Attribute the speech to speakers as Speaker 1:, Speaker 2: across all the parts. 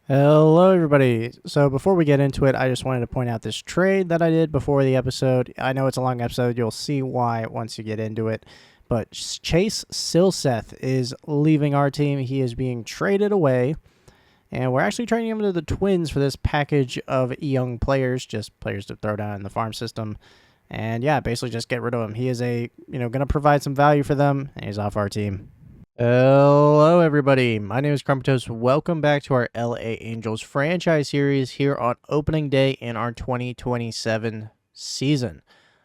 Speaker 1: Hello, everybody. So before we get into it, I just wanted to point out this trade that I did before the episode. I know it's a long episode. You'll see why once you get into it. But Chase Silseth is leaving our team. He is being traded away. And we're actually trading him to the Twins for this package of young players, just players to throw down in the farm system. And yeah, basically just get rid of him. He is going to provide some value for them, and he's off our team. Hello, everybody. My name is Crumpytoast. Welcome back to our LA Angels franchise series here on opening day in our 2027 season.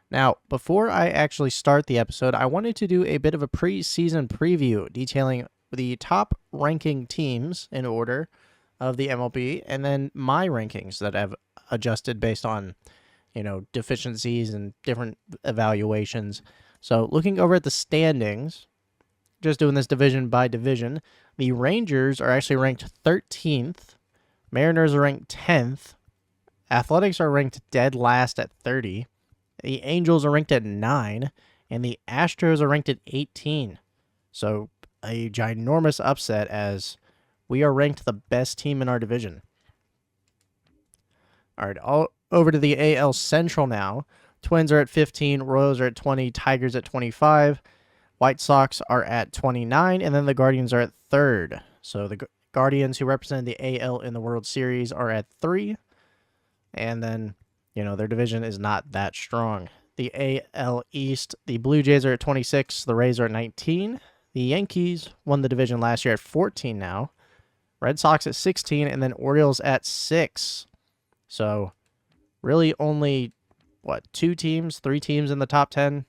Speaker 1: Now, before I actually start the episode, I wanted to do a bit of a preseason preview detailing the top ranking teams in order of the MLB and then my rankings that I've adjusted based on, deficiencies and different evaluations. So looking over at the standings, just doing this division by division, the Rangers are actually ranked 13th. Mariners are ranked 10th. Athletics are ranked dead last at 30. The Angels are ranked at 9. And the Astros are ranked at 18. So a ginormous upset as we are ranked the best team in our division. All right, all over to the AL Central now. Twins are at 15. Royals are at 20. Tigers at 25. White Sox are at 29, and then the Guardians are at 3rd. So the Guardians, who represent the AL in the World Series, are at 3. And then, their division is not that strong. The AL East, the Blue Jays are at 26. The Rays are at 19. The Yankees won the division last year at 14 now. Red Sox at 16, and then Orioles at 6. So really only, 3 teams in the top 10?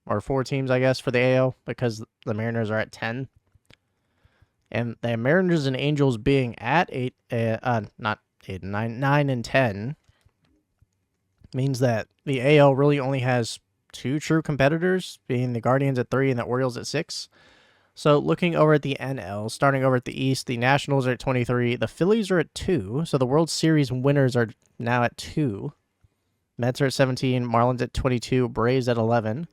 Speaker 1: Or 4 teams, I guess, for the AL, because the Mariners are at 10. And the Mariners and Angels being at 9 and 10 means that the AL really only has 2 true competitors, being the Guardians at 3 and the Orioles at 6. So looking over at the NL, starting over at the East, the Nationals are at 23. The Phillies are at 2, so the World Series winners are now at 2. Mets are at 17, Marlins at 22, Braves at 11.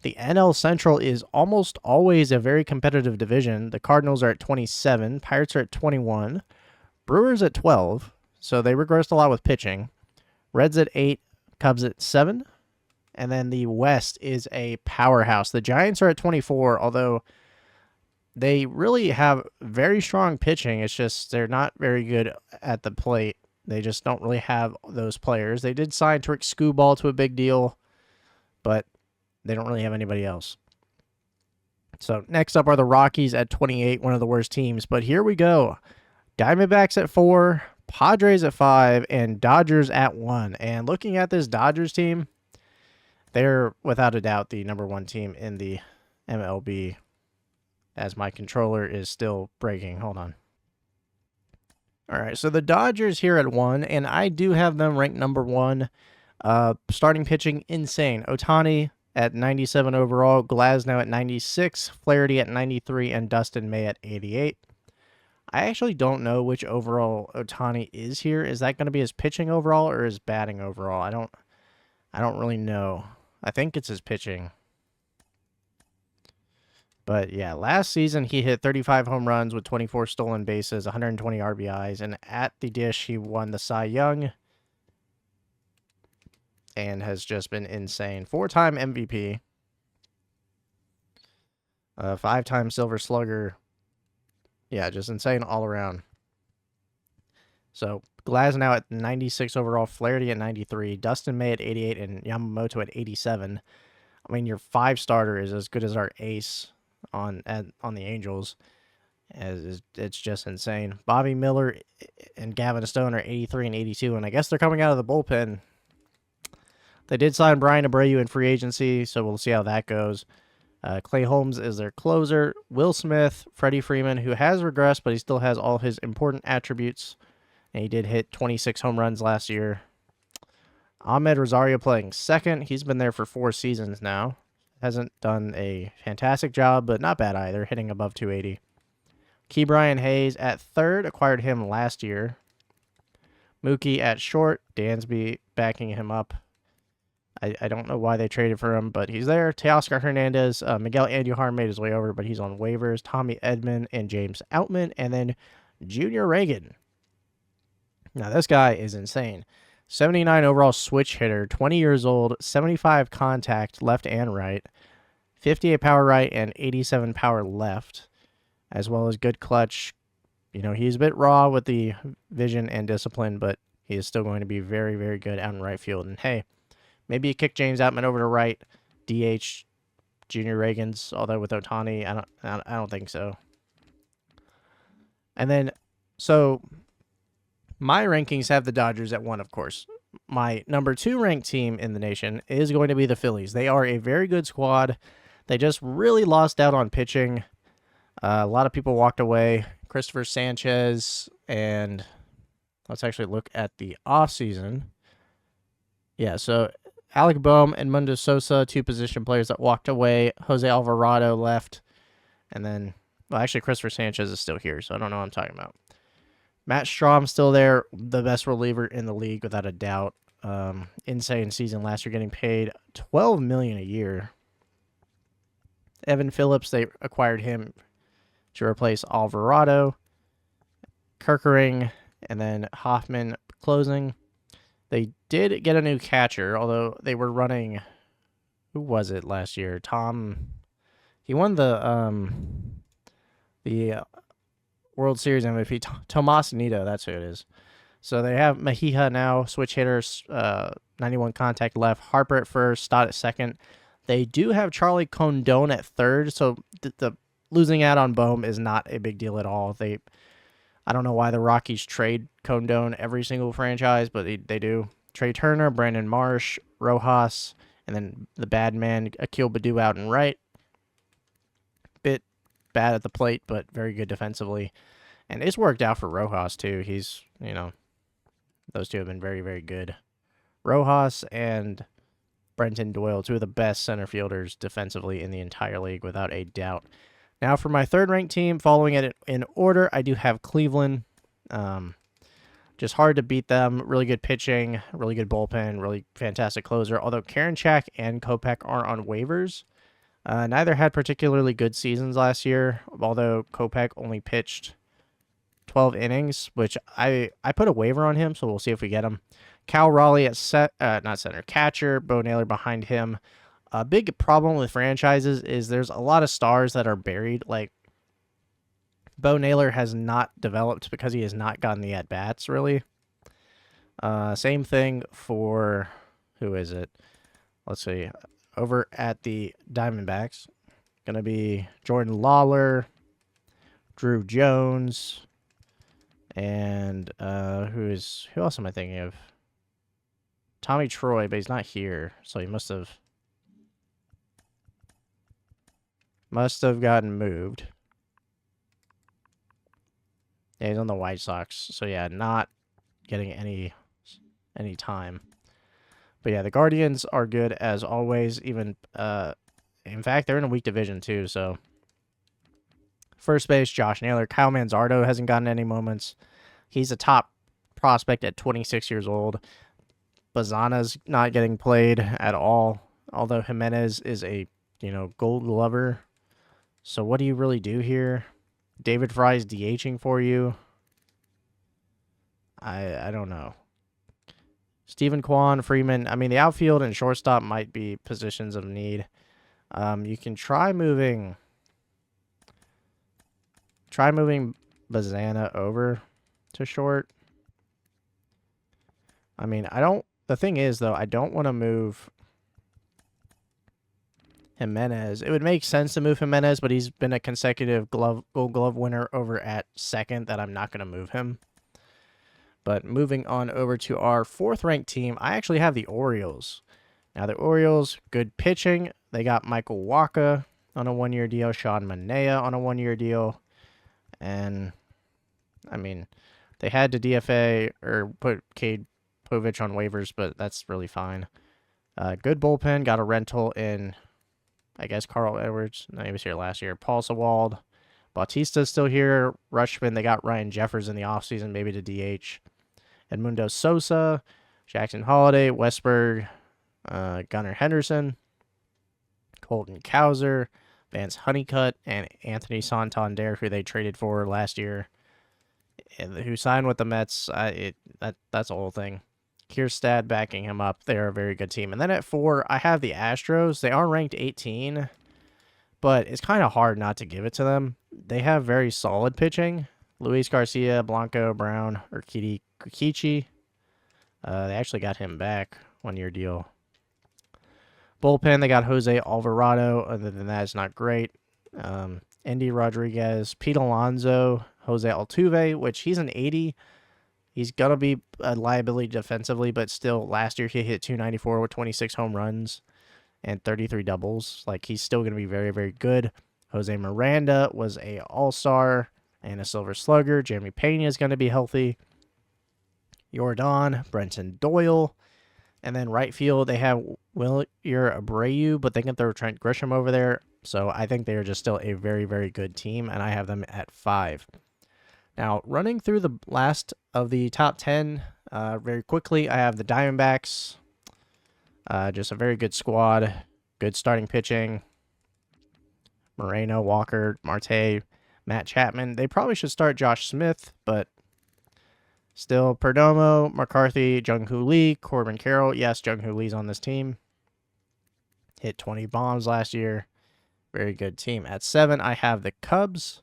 Speaker 1: The NL Central is almost always a very competitive division. The Cardinals are at 27. Pirates are at 21. Brewers at 12. So they regressed a lot with pitching. Reds at 8. Cubs at 7. And then the West is a powerhouse. The Giants are at 24, although they really have very strong pitching. It's just they're not very good at the plate. They just don't really have those players. They did sign Tarik Skubal to a big deal, but they don't really have anybody else. So next up are the Rockies at 28, one of the worst teams. But here we go. Diamondbacks at 4, Padres at 5, and Dodgers at 1. And looking at this Dodgers team, they're without a doubt the number 1 team in the MLB, as my controller is still breaking. Hold on. All right, so the Dodgers here at 1, and I do have them ranked number 1. Starting pitching, insane. Ohtani at 97 overall, Glasnow at 96, Flaherty at 93, and Dustin May at 88. I actually don't know which overall Ohtani is here. Is that going to be his pitching overall or his batting overall? I don't really know. I think it's his pitching. But yeah, last season he hit 35 home runs with 24 stolen bases, 120 RBIs, and at the dish he won the Cy Young and has just been insane. 4-time MVP. 5-time Silver Slugger. Yeah, just insane all around. So, Glasnow at 96 overall, Flaherty at 93, Dustin May at 88, and Yamamoto at 87. I mean, your 5 starter is as good as our ace on the Angels. It's just insane. Bobby Miller and Gavin Stone are 83 and 82, and I guess they're coming out of the bullpen. They did sign Brian Abreu in free agency, so we'll see how that goes. Clay Holmes is their closer. Will Smith, Freddie Freeman, who has regressed, but he still has all his important attributes. And he did hit 26 home runs last year. Ahmed Rosario playing second. He's been there for 4 seasons now. Hasn't done a fantastic job, but not bad either, hitting above 280. Ke'Bryan Hayes at third, acquired him last year. Mookie at short, Dansby backing him up. I don't know why they traded for him, but he's there. Teoscar Hernandez, Miguel Andujar made his way over, but he's on waivers. Tommy Edman and James Outman, and then Junior Reagan Now, this guy is insane. 79 overall switch hitter, 20 years old, 75 contact left and right, 58 power right, and 87 power left, as well as good clutch. You know, he's a bit raw with the vision and discipline, but he is still going to be very, very good out in right field. And hey, maybe you kick James Outman over to right, DH Junior Reagans, although with Ohtani, I don't think so. And then, so my rankings have the Dodgers at 1, of course. My number 2 ranked team in the nation is going to be the Phillies. They are a very good squad. They just really lost out on pitching. A lot of people walked away. Christopher Sanchez, and let's actually look at the offseason. Yeah, so Alec Boehm and Mundo Sosa, 2 position players that walked away. Jose Alvarado left. And then, well, actually, Christopher Sanchez is still here, so I don't know what I'm talking about. Matt Strom's still there, the best reliever in the league without a doubt. Insane season last year, getting paid $12 million a year. Evan Phillips, they acquired him to replace Alvarado. Kerkering, and then Hoffman closing. They did get a new catcher, although they were running. Who was it last year? Tom. He won the World Series MVP. Tomas Nido, that's who it is. So they have Mejia now, switch hitters, 91 contact left. Harper at first, Stott at second. They do have Charlie Condon at third, so the losing out on Boehm is not a big deal at all. I don't know why the Rockies trade Condon every single franchise, but they do. Trey Turner, Brandon Marsh, Rojas, and then the bad man, Akil Baddoo out and right. Bit bad at the plate, but very good defensively. And it's worked out for Rojas, too. He's, those two have been very, very good. Rojas and Brenton Doyle, 2 of the best center fielders defensively in the entire league, without a doubt. Now, for my third-ranked team, following it in order, I do have Cleveland. Just hard to beat them. Really good pitching, really good bullpen, really fantastic closer. Although Karinchak and Kopech are on waivers. Neither had particularly good seasons last year, although Kopech only pitched 12 innings, which I put a waiver on him, so we'll see if we get him. Cal Raleigh at catcher, Bo Naylor behind him. A big problem with franchises is there's a lot of stars that are buried. Like, Bo Naylor has not developed because he has not gotten the at-bats, really. Same thing for, who is it? Let's see. Over at the Diamondbacks, going to be Jordan Lawler, Drew Jones, and who else am I thinking of? Tommy Troy, but he's not here, so he must have gotten moved. Yeah, he's on the White Sox, so yeah, not getting any time. But yeah, the Guardians are good as always. Even in fact, they're in a weak division too. So first base, Josh Naylor. Kyle Manzardo hasn't gotten any moments. He's a top prospect at 26 years old. Bazana's not getting played at all. Although Jimenez is a Gold Glover. So what do you really do here? David Fry's DHing for you. I don't know. Stephen Kwan, Freeman. I mean, the outfield and shortstop might be positions of need. You can try moving Bazana over to short. I mean, the thing is, though, I don't want to move Jimenez. It would make sense to move Jimenez, but he's been a consecutive Gold Glove winner over at second that I'm not going to move him. But moving on over to our 4th-ranked team, I actually have the Orioles. Now, the Orioles, good pitching. They got Michael Wacha on a 1-year deal, Sean Manaea on a 1-year deal. And, I mean, they had to DFA or put Cade Povich on waivers, but that's really fine. Good bullpen, got a rental in, I guess, Carl Edwards. No, he was here last year. Paul Sewald. Bautista's still here. Rushman, they got Ryan Jeffers in the offseason, maybe to DH. Edmundo Sosa, Jackson Holiday, Westberg, Gunnar Henderson, Colton Cowser, Vance Honeycutt, and Anthony Santander, who they traded for last year, who signed with the Mets. that's the whole thing. Kierstad backing him up. They're a very good team. And then at 4, I have the Astros. They are ranked 18, but it's kind of hard not to give it to them. They have very solid pitching. Luis Garcia, Blanco, Brown, Urquidy, Kichi. They actually got him back 1-year deal. Bullpen, they got Jose Alvarado. Other than that, it's not great. Andy Rodriguez, Pete Alonso, Jose Altuve, which he's an 80. He's going to be a liability defensively, but still, last year he hit 294 with 26 home runs and 33 doubles. Like, he's still going to be very, very good. Jose Miranda was a all-star and a Silver Slugger. Jeremy Pena is going to be healthy. Jordan, Brenton Doyle. And then right field, they have Wilyer Abreu, but they can throw Trent Grisham over there. So I think they are just still a very, very good team, and I have them at 5. Now, running through the last of the top 10 very quickly, I have the Diamondbacks. Just a very good squad, good starting pitching. Moreno, Walker, Marte, Matt Chapman. They probably should start Josh Smith, but still, Perdomo, McCarthy, Jung-Hoo Lee, Corbin Carroll. Yes, Jung-Hoo Lee's on this team. Hit 20 bombs last year. Very good team. At 7, I have the Cubs.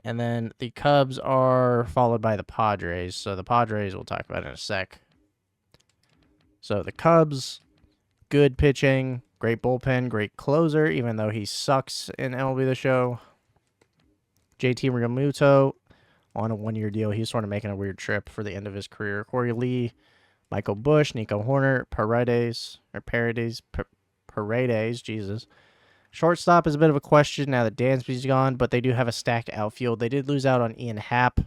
Speaker 1: And then the Cubs are followed by the Padres. So the Padres we'll talk about in a sec. So the Cubs, good pitching, great bullpen, great closer, even though he sucks in MLB The Show. JT Realmuto on a 1-year deal. He's sort of making a weird trip for the end of his career. Corey Lee, Michael Bush, Nico Horner, Paredes, Jesus. Shortstop is a bit of a question now that Dansby's gone, but they do have a stacked outfield. They did lose out on Ian Happ,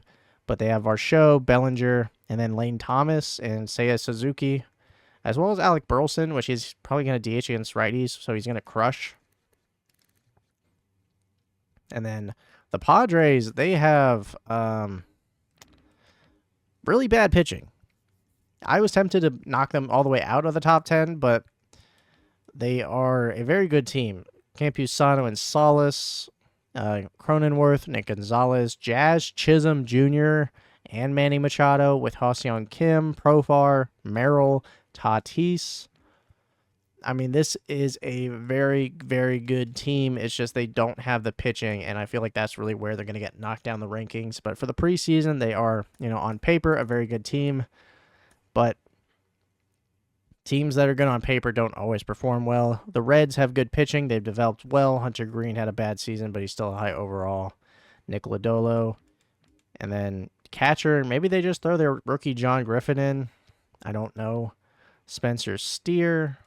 Speaker 1: but they have Varsho, Bellinger, and then Lane Thomas and Seiya Suzuki, as well as Alec Burleson, which he's probably going to DH against righties, so he's going to crush. And then the Padres, they have really bad pitching. I was tempted to knock them all the way out of the top 10, but they are a very good team. Campusano and Salas, Cronenworth, Nick Gonzalez, Jazz Chisholm Jr., and Manny Machado with Ha-Seong Kim, Profar, Merrill, Tatis. I mean, this is a very, very good team. It's just they don't have the pitching, and I feel like that's really where they're going to get knocked down the rankings. But for the preseason, they are, on paper, a very good team. But teams that are good on paper don't always perform well. The Reds have good pitching. They've developed well. Hunter Green had a bad season, but he's still a high overall. Nick Lodolo. And then catcher, maybe they just throw their rookie John Griffin in. I don't know. Spencer Steer,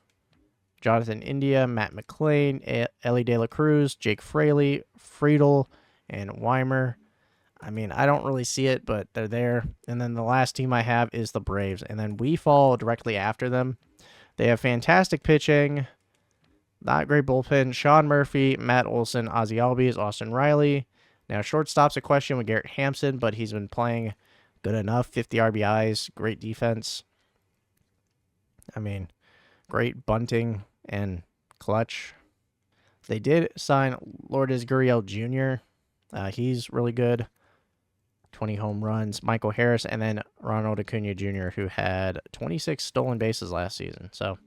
Speaker 1: Jonathan India, Matt McClain, Ellie De La Cruz, Jake Fraley, Friedel, and Weimer. I mean, I don't really see it, but they're there. And then the last team I have is the Braves. And then we fall directly after them. They have fantastic pitching. Not great bullpen. Sean Murphy, Matt Olson, Ozzie Albies, Austin Riley. Now, shortstop's a question with Garrett Hampson, but he's been playing good enough. 50 RBIs, great defense. I mean, great bunting and clutch. They did sign Lourdes Gurriel Jr. He's really good. 20 home runs. Michael Harris, and then Ronald Acuna Jr., who had 26 stolen bases last season. So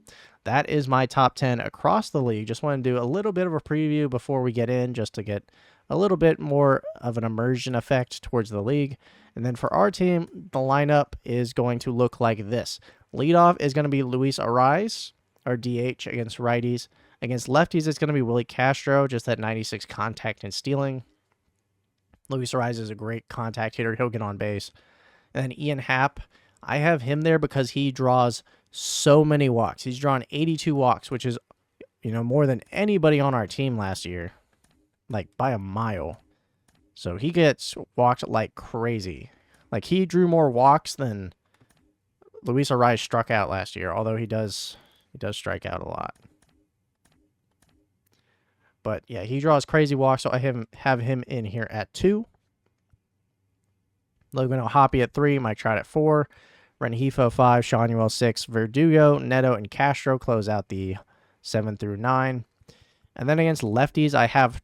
Speaker 1: that is my top 10 across the league. Just want to do a little bit of a preview before we get in, just to get a little bit more of an immersion effect towards the league. And then for our team, the lineup is going to look like this. Leadoff is going to be Luis Arraez, our DH, against righties. Against lefties, it's going to be Willie Castro, just that 96 contact and stealing. Luis Arraez is a great contact hitter. He'll get on base. And then Ian Happ, I have him there because he draws so many walks. He's drawn 82 walks, which is, more than anybody on our team last year, like by a mile. So he gets walked like crazy. Like, he drew more walks than Luis Arraez struck out last year, although he does strike out a lot. But yeah, he draws crazy walks, so I have him in here at 2. Logan O'Hoppe at 3, Mike Trout at 4, Rengifo 5, Shanuel 6, Verdugo, Neto, and Castro close out the 7 through 9. And then against lefties, I have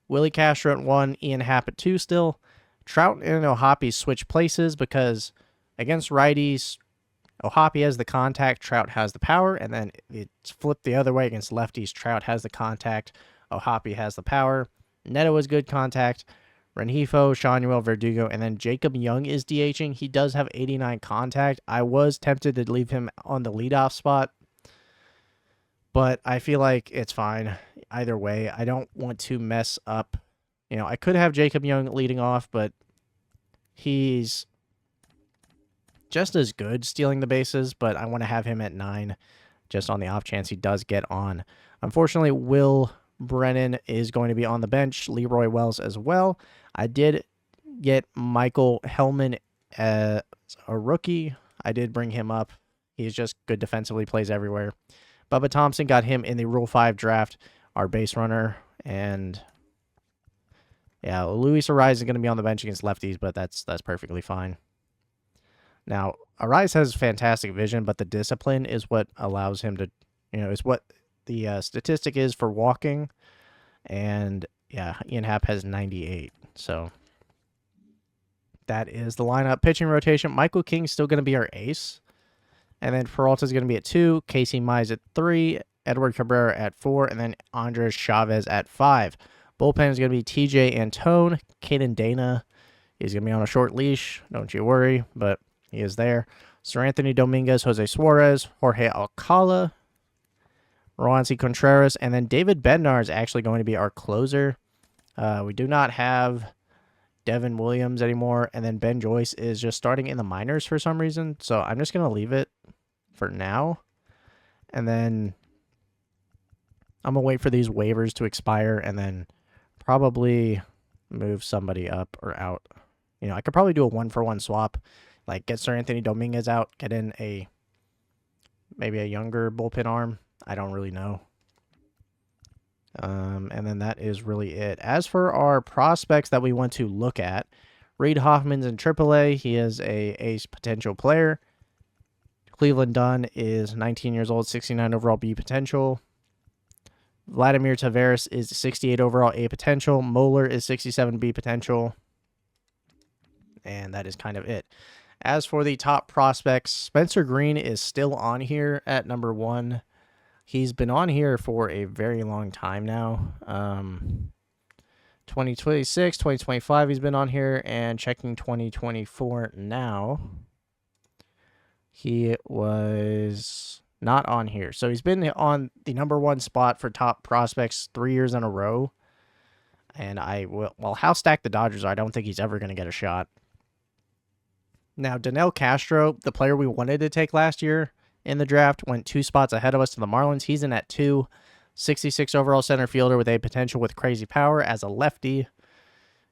Speaker 1: Willie Castro at 1, Ian Happ at 2 still. Trout and O'Hoppe switch places because against righties, Ohapi has the contact, Trout has the power, and then it's flipped the other way against lefties. Trout has the contact, Ohapi has the power. Neto is good contact, Rengifo, Shanuel, Verdugo, and then Jacob Young is DHing. He does have 89 contact. I was tempted to leave him on the leadoff spot, but I feel like it's fine either way. I don't want to mess up. I could have Jacob Young leading off, but he's just as good stealing the bases, but I want to have him at 9 just on the off chance he does get on. Unfortunately, Will Brennan is going to be on the bench, Leroy Wells as well. I did get Michael Hellman as a rookie. I did bring him up. He's just good defensively, plays everywhere. Bubba Thompson got him in the Rule 5 draft, our base runner. And yeah, Luis Arise is going to be on the bench against lefties, but that's perfectly fine. Now, Arise has fantastic vision, but the discipline is what allows him to, is what the statistic is for walking. And yeah, Ian Happ has 98. So that is the lineup. Pitching rotation, Michael King's still going to be our ace. And then Peralta's going to be at 2, Casey Mize at 3, Edward Cabrera at 4, and then Andres Chavez at 5. Bullpen is going to be TJ Antone. Caden Dana is going to be on a short leash. Don't you worry, but he is there. Sir Anthony Dominguez, Jose Suarez, Jorge Alcala, Roansy Contreras, and then David Bednar is actually going to be our closer. We do not have Devin Williams anymore, and then Ben Joyce is just starting in the minors for some reason, so I'm just going to leave it for now, and then I'm going to wait for these waivers to expire, and then probably move somebody up or out. I could probably do a 1-for-1 swap, like get Sir Anthony Dominguez out, get in maybe a younger bullpen arm. I don't really know. And then that is really it. As for our prospects that we want to look at, Reed Hoffman's in AAA. He is a ace potential player. Cleveland Dunn is 19 years old, 69 overall B potential. Vladimir Tavares is 68 overall A potential. Moeller is 67 B potential. And that is kind of it. As for the top prospects, Spencer Green is still on here at number 1. He's been on here for a very long time now. 2026, 2025 he's been on here, and checking 2024 now. He was not on here. So he's been on the number 1 spot for top prospects 3 years in a row. And how stacked the Dodgers are, I don't think he's ever going to get a shot. Now, Daniel Castro, the player we wanted to take last year in the draft, went 2 spots ahead of us to the Marlins. He's in at 2, 66 overall center fielder with a potential with crazy power as a lefty.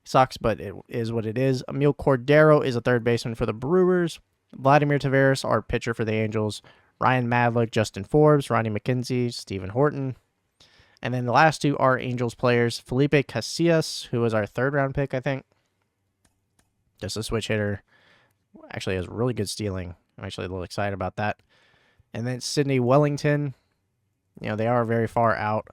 Speaker 1: Sucks, but it is what it is. Emil Cordero is a third baseman for the Brewers. Vladimir Tavares, our pitcher for the Angels. Ryan Madlick, Justin Forbes, Ronnie McKenzie, Stephen Horton. And then the last 2 are Angels players. Felipe Casillas, who was our 3rd-round pick, I think. Just a switch hitter. Actually has really good stealing. I'm actually a little excited about that. And then Sidney Wellington. They are very far out.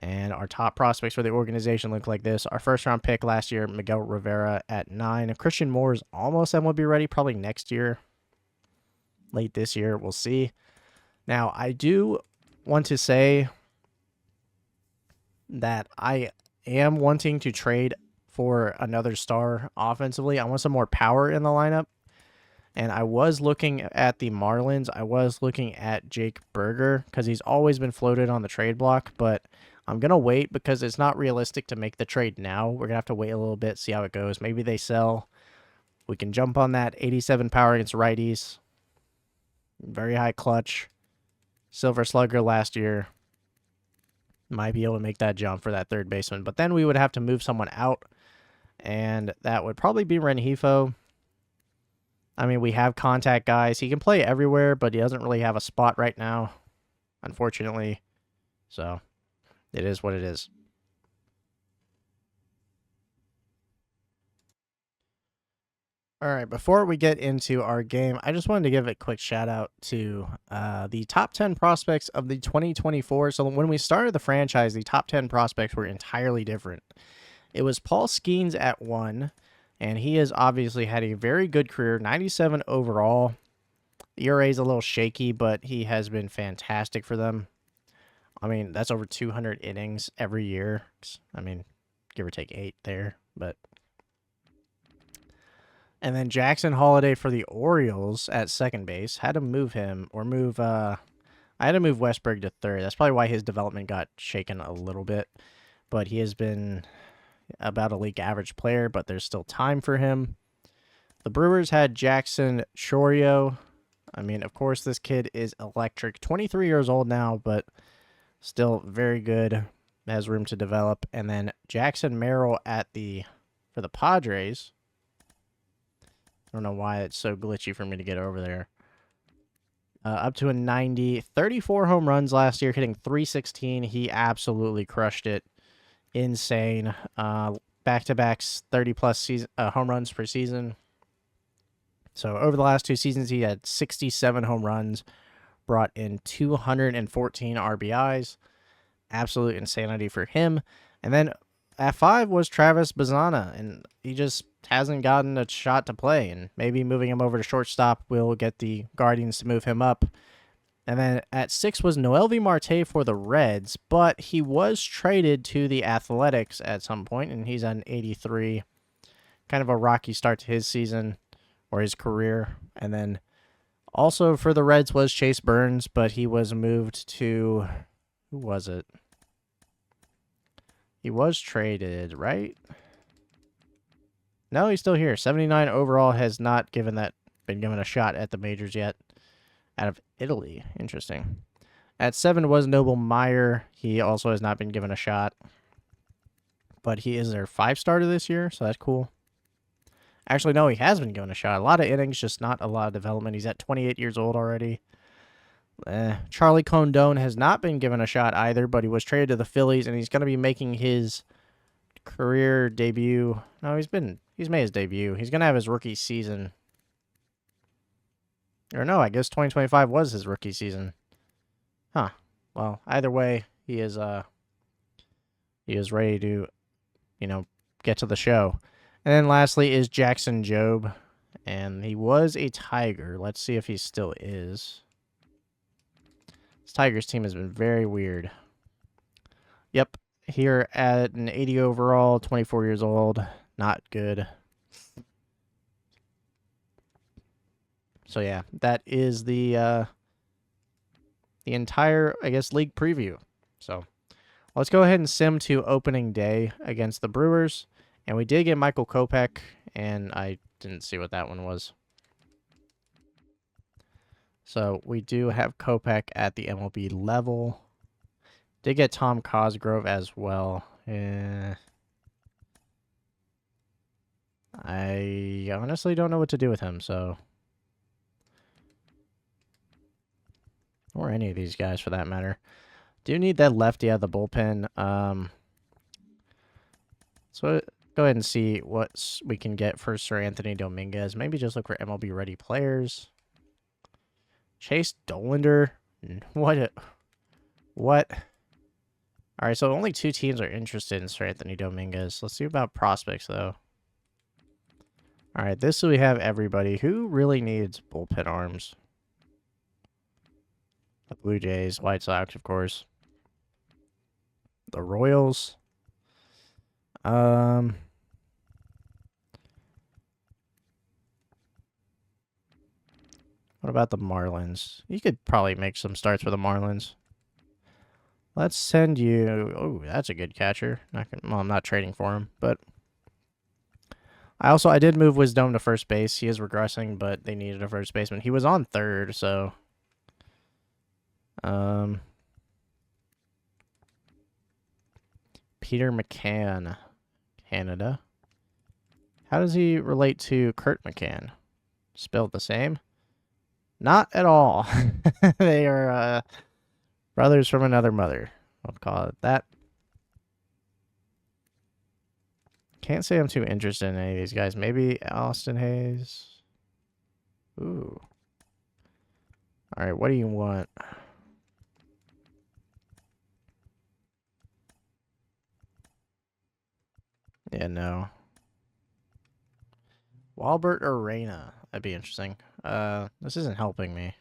Speaker 1: And our top prospects for the organization look like this. Our 1st-round pick last year, Miguel Rivera at 9. Christian Moore is almost MLB ready, probably next year. Late this year, we'll see. Now, I do want to say that I am wanting to trade for another star offensively. I want some more power in the lineup. And I was looking at the Marlins. I was looking at Jake Berger because he's always been floated on the trade block. But I'm going to wait because it's not realistic to make the trade now. We're going to have to wait a little bit, see how it goes. Maybe they sell. We can jump on that 87 power against righties. Very high clutch. Silver Slugger last year. Might be able to make that jump for that third baseman. But then we would have to move someone out. And that would probably be Rengifo. I mean, we have contact guys. He can play everywhere, but he doesn't really have a spot right now, unfortunately. So, it is what it is. All right, before we get into our game, I just wanted to give a quick shout out to the top 10 prospects of the 2024. So when we started the franchise, the top 10 prospects were entirely different. It was Paul Skeens at 1, And he has obviously had a very good career, 97 overall. ERA is a little shaky, but he has been fantastic for them. I mean, that's over 200 innings every year. I mean, give or take 8 there, but... And then Jackson Holiday for the Orioles at second base. Had to move him, or move, I had to move Westberg to third. That's probably why his development got shaken a little bit. But he has been about a league average player, but there's still time for him. The Brewers had Jackson Chorio. I mean, of course, this kid is electric. 23 years old now, but still very good. Has room to develop. And then Jackson Merrill for the Padres. I don't know why it's so glitchy for me to get over there. Up to a 90. 34 home runs last year, hitting 316. He absolutely crushed it. Insane. Back-to-backs, 30-plus home runs per season. So over the last 2 seasons, he had 67 home runs, brought in 214 RBIs. Absolute insanity for him. And then at 5 was Travis Bazzana, and he just hasn't gotten a shot to play. And maybe moving him over to shortstop will get the Guardians to move him up. And then at 6 was Noelvi Marte for the Reds, but he was traded to the Athletics at some point, and he's on 83. Kind of a rocky start to his season or his career. And then also for the Reds was Chase Burns, but he was moved to... Who was it? He was traded, right? No, he's still here. 79 overall, has not been given a shot at the majors yet. Out of Italy. Interesting. At 7 was Noble Meyer. He also has not been given a shot. But he is their 5 starter this year, so that's cool. Actually, no, he has been given a shot. A lot of innings, just not a lot of development. He's at 28 years old already. Charlie Condon has not been given a shot either, but he was traded to the Phillies, and he's going to be making his career debut. No, he's made his debut. He's going to have his rookie season. Or no, I guess 2025 was his rookie season. Huh. Well, either way, he is ready to, get to the show. And then lastly is Jackson Jobe, and he was a Tiger. Let's see if he still is. This Tigers team has been very weird. Yep, here at an 80 overall, 24 years old. Not good. So yeah, that is the entire, I guess, league preview. So let's go ahead and sim to opening day against the Brewers. And we did get Michael Kopech, and I didn't see what that one was. So we do have Kopech at the MLB level. Did get Tom Cosgrove as well. I honestly don't know what to do with him, so... Or any of these guys, for that matter. Do need that lefty out of the bullpen. So go ahead and see what we can get for Sir Anthony Dominguez. Maybe just look for MLB-ready players. Chase Dollander. What? All right, so only 2 teams are interested in Sir Anthony Dominguez. Let's see about prospects, though. All right, this we have everybody. Who really needs bullpen arms? The Blue Jays, White Sox, of course. The Royals. What about the Marlins? You could probably make some starts for the Marlins. Let's send you... Oh, that's a good catcher. Well, I'm not trading for him, but... I did move Wisdom to first base. He is regressing, but they needed a first baseman. He was on third, so... Peter McCann, Canada. How does he relate to Kurt McCann? Spelled the same? Not at all. They are brothers from another mother. I'll call it that. Can't say I'm too interested in any of these guys. Maybe Austin Hayes. Ooh. All right, what do you want? Yeah, no. Walbert or Reyna? That'd be interesting. This isn't helping me.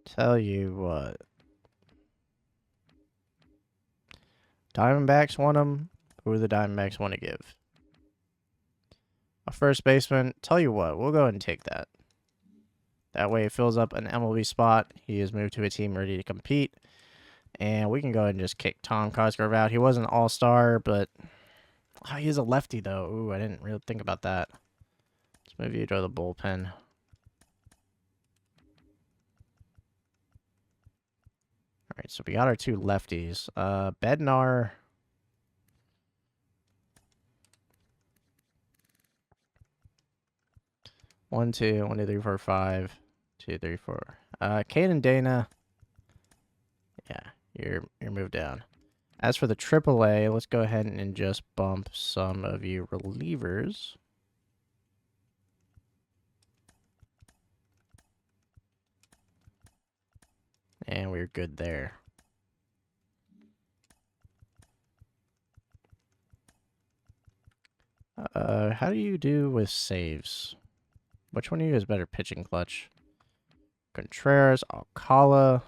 Speaker 1: Tell you what. Diamondbacks want him. Who do the Diamondbacks want to give? A first baseman. Tell you what, we'll go ahead and take that. That way it fills up an MLB spot. He is moved to a team ready to compete. And we can go ahead and just kick Tom Cosgrove out. He was an all-star, but he is a lefty, though. Ooh, I didn't really think about that. Let's move you to the bullpen. All right, so we got our two lefties. Bednar. One, two, 1, 2, 3, 4, 5. 2, 3, 4. Caden Dana. Yeah, you're moved down. As for the AAA, let's go ahead and just bump some of you relievers. And we're good there. How do you do with saves? Which one of you is better pitching clutch? Contreras, Alcala.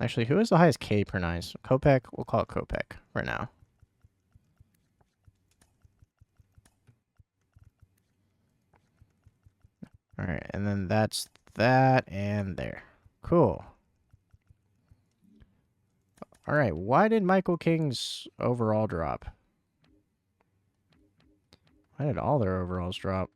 Speaker 1: Actually, who is the highest K per nine? Kopech? We'll call it Kopech for now. All right, and then that's that and there. Cool. All right, why did Michael King's overall drop? Why did all their overalls drop?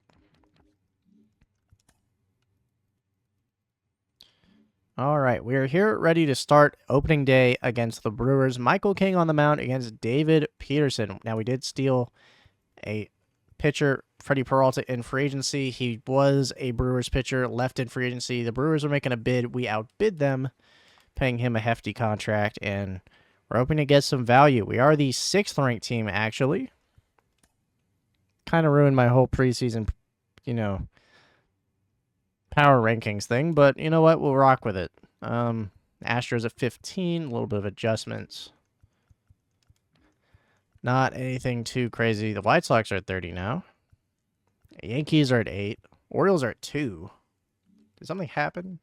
Speaker 1: All right, we are here ready to start opening day against the Brewers. Michael King on the mound against David Peterson. Now, we did steal a pitcher, Freddie Peralta, in free agency. He was a Brewers pitcher, left in free agency. The Brewers were making a bid. We outbid them, paying him a hefty contract, and we're hoping to get some value. We are the 6th-ranked team, actually. Kind of ruined my whole preseason, power rankings thing, but you know what? We'll rock with it. Astros at 15, a little bit of adjustments. Not anything too crazy. The White Sox are at 30 now. Yankees are at 8. Orioles are at 2. Did something happen?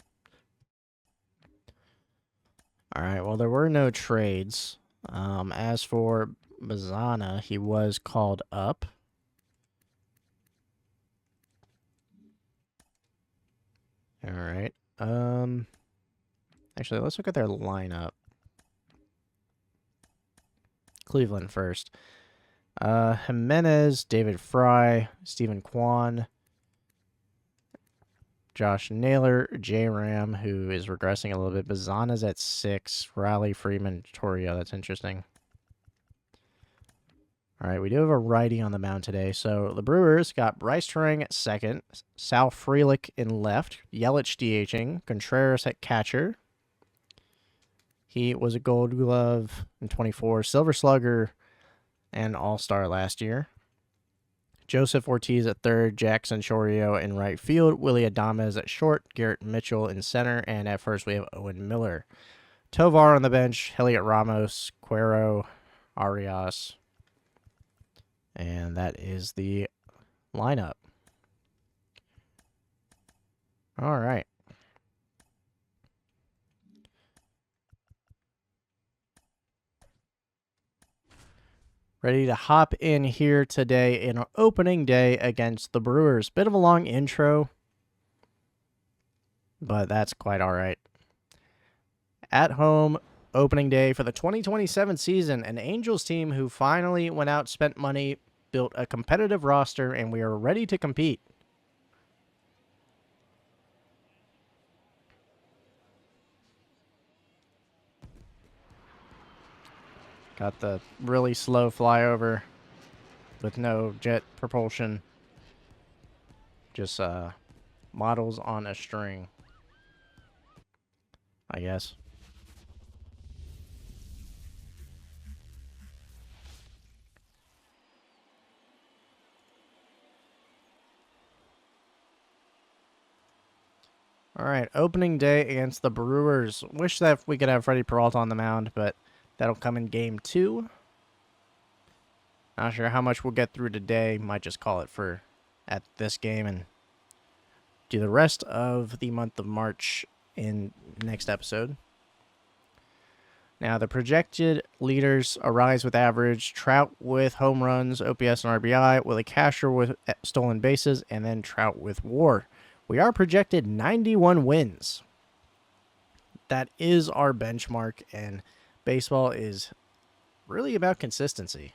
Speaker 1: All right, well, there were no trades. As for Bazana, he was called up. All right. Actually, let's look at their lineup. Cleveland first. Jimenez, David Fry, Stephen Kwan, Josh Naylor, J. Ram, who is regressing a little bit. Bazana's at 6. Riley, Freeman, Torrio. That's interesting. All right, we do have a righty on the mound today. So the Brewers got Bryce Turang at 2nd, Sal Frelick in left, Yelich DHing, Contreras at catcher. He was a Gold Glove in 24, Silver Slugger, and All-Star last year. Joseph Ortiz at 3rd, Jackson Chorio in right field, Willie Adames at short, Garrett Mitchell in center, and at first we have Owen Miller. Tovar on the bench, Heliot Ramos, Cuero, Arias. And that is the lineup. All right. Ready to hop in here today in opening day against the Brewers. Bit of a long intro, but that's quite all right. At home, opening day for the 2027 season. An Angels team who finally went out, spent money, built a competitive roster, and we are ready to compete. Got the really slow flyover with no jet propulsion. Just models on a string, I guess. All right, opening day against the Brewers. Wish that we could have Freddie Peralta on the mound, but that'll come in game 2. Not sure how much we'll get through today. Might just call it for at this game and do the rest of the month of March in next episode. Now, the projected leaders Arise with average, Trout with home runs, OPS and RBI, Willie Casher with stolen bases, and then Trout with WAR. We are projected 91 wins. That is our benchmark, and baseball is really about consistency.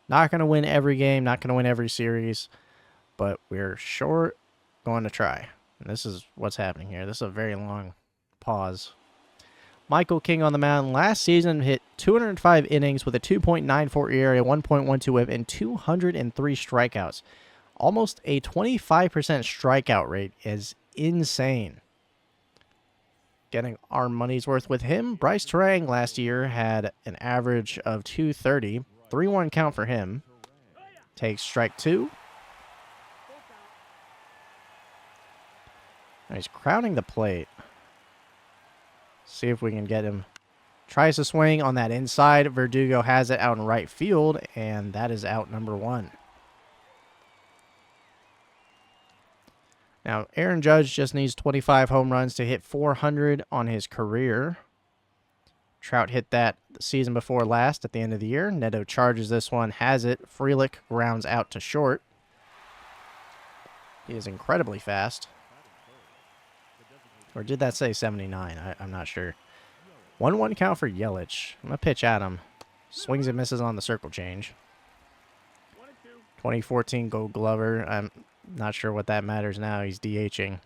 Speaker 1: Not going to win every game, not going to win every series, but we're sure going to try. And this is what's happening here. This is a very long pause. Michael King on the mound last season hit 205 innings with a 2.94 ERA, 1.12 whip, and 203 strikeouts. Almost a 25% strikeout rate is insane. Getting our money's worth with him. Bryce Terang last year had an average of 230. 3-1 count for him. Takes strike 2. Now he's crowding the plate. See if we can get him. Tries to swing on that inside. Verdugo has it out in right field, and that is out number 1. Now, Aaron Judge just needs 25 home runs to hit 400 on his career. Trout hit that the season before last at the end of the year. Neto charges this one, has it. Frelick grounds out to short. He is incredibly fast. Or did that say 79? I'm not sure. 1-1 count for Yelich. I'm going to pitch at him. Swings and misses on the circle change. 2014 Gold Glover. I'm not sure what that matters now. He's DHing.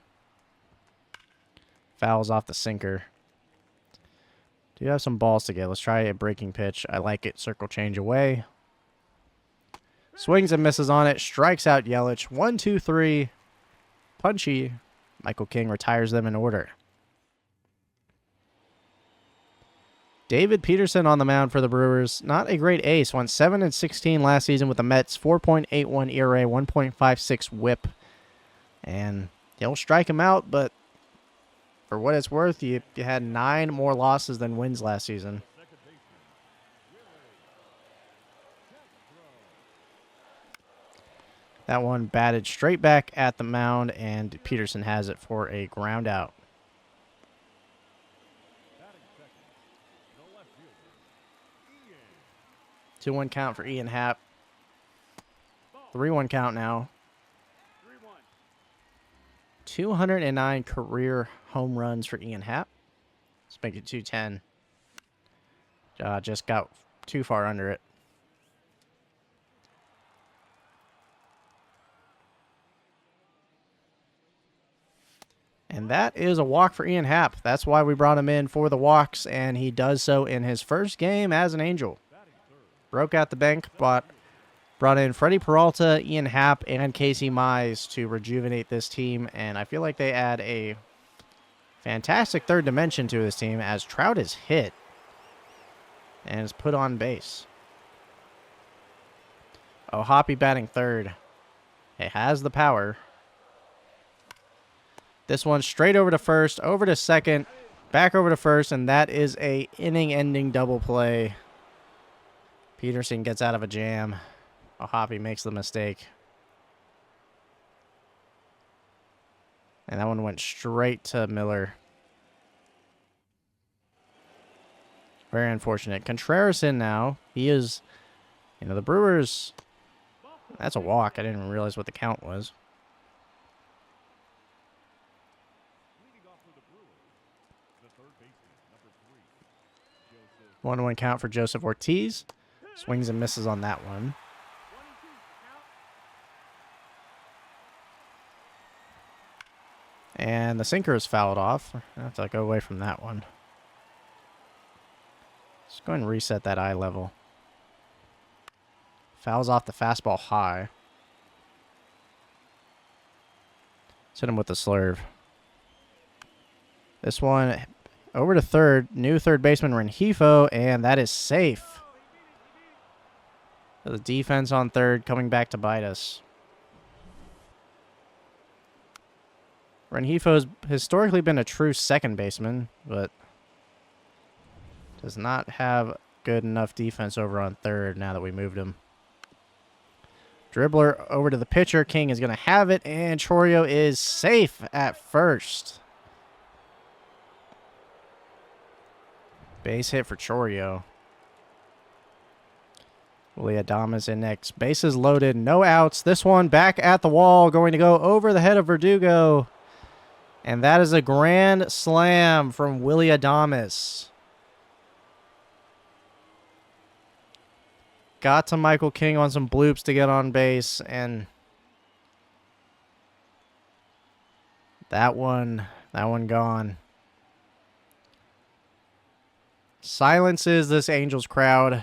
Speaker 1: Fouls off the sinker. Do you have some balls to get? Let's try a breaking pitch. I like it. Circle change away. Swings and misses on it. Strikes out Yelich. 1, 2, 3. Punchy. Michael King retires them in order. David Peterson on the mound for the Brewers. Not a great ace. Went 7-16 last season with the Mets. 4.81 ERA, 1.56 whip. And he'll strike him out, but for what it's worth, you had 9 more losses than wins last season. That one batted straight back at the mound, and Peterson has it for a ground out. 2-1 count for Ian Happ. 3-1 count now. 209 career home runs for Ian Happ. Let's make it 210. Just got too far under it. And that is a walk for Ian Happ. That's why we brought him in for the walks, and he does so in his first game as an Angel. Broke out the bank, brought in Freddie Peralta, Ian Happ, and Casey Mize to rejuvenate this team, and I feel like they add a fantastic third dimension to this team as Trout is hit and is put on base. Oh, Hoppy batting third. It has the power. This one straight over to first, over to second, back over to first, and that is a inning-ending double play. Peterson gets out of a jam. Hoppy makes the mistake. And that one went straight to Miller. Very unfortunate. Contreras in now. He is, the Brewers, that's a walk. I didn't even realize what the count was. 1-1 count for Joseph Ortiz. Swings and misses on that one. And the sinker is fouled off. I have to go away from that one. Let's go ahead and reset that eye level. Fouls off the fastball high. Let's hit him with the slurve. This one over to third. New third baseman Rengifo, and that is safe. The defense on third coming back to bite us. Renjifo's historically been a true second baseman, but does not have good enough defense over on third now that we moved him. Dribbler over to the pitcher. King is going to have it, and Chourio is safe at first. Base hit for Chourio. Willie Adames in next. Bases loaded, no outs. This one back at the wall, going to go over the head of Verdugo. And that is a grand slam from Willie Adames. Got to Michael King on some bloops to get on base, and that one gone. Silences this Angels crowd.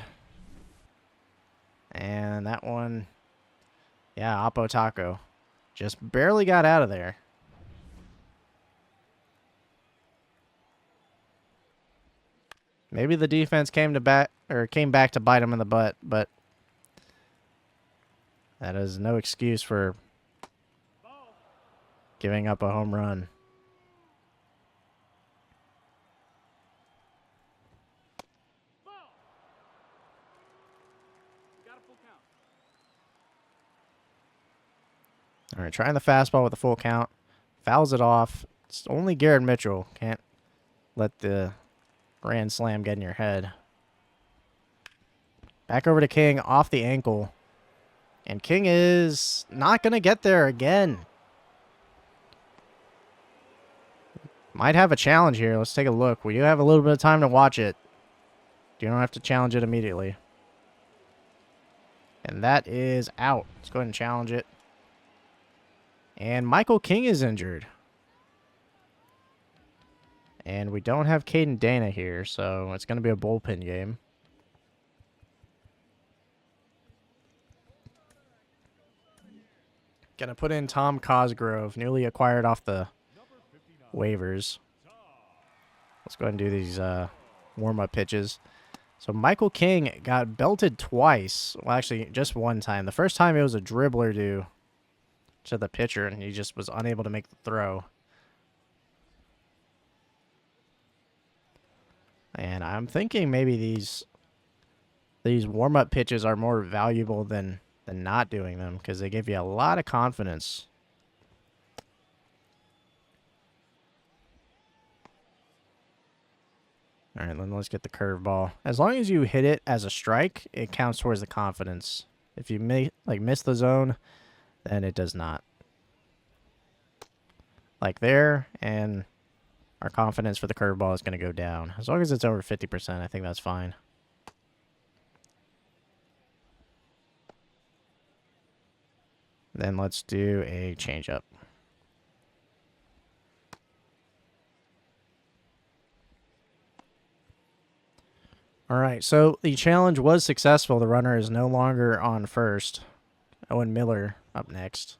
Speaker 1: And that one, yeah, Oppo Taco. Just barely got out of there. Maybe the defense came back to bite him in the butt, but that is no excuse for giving up a home run. All right, trying the fastball with a full count. Fouls it off. It's only Garrett Mitchell. Can't let the grand slam get in your head. Back over to King off the ankle. And King is not going to get there again. Might have a challenge here. Let's take a look. We do have a little bit of time to watch it. You don't have to challenge it immediately. And that is out. Let's go ahead and challenge it. And Michael King is injured. And we don't have Caden Dana here, so it's going to be a bullpen game. Going to put in Tom Cosgrove, newly acquired off the waivers. Let's go ahead and do these warm-up pitches. So Michael King got belted twice. Well, actually, just one time. The first time it was a dribbler to the pitcher, and he just was unable to make the throw. And I'm thinking maybe these warm-up pitches are more valuable than not doing them, because they give you a lot of confidence. All right, then let's get the curveball. As long as you hit it as a strike, it counts towards the confidence. If you miss the zone, then it does not. Like there, and our confidence for the curveball is going to go down. As long as it's over 50%, I think that's fine. Then let's do a changeup. All right, so the challenge was successful. The runner is no longer on first. Owen Miller up next.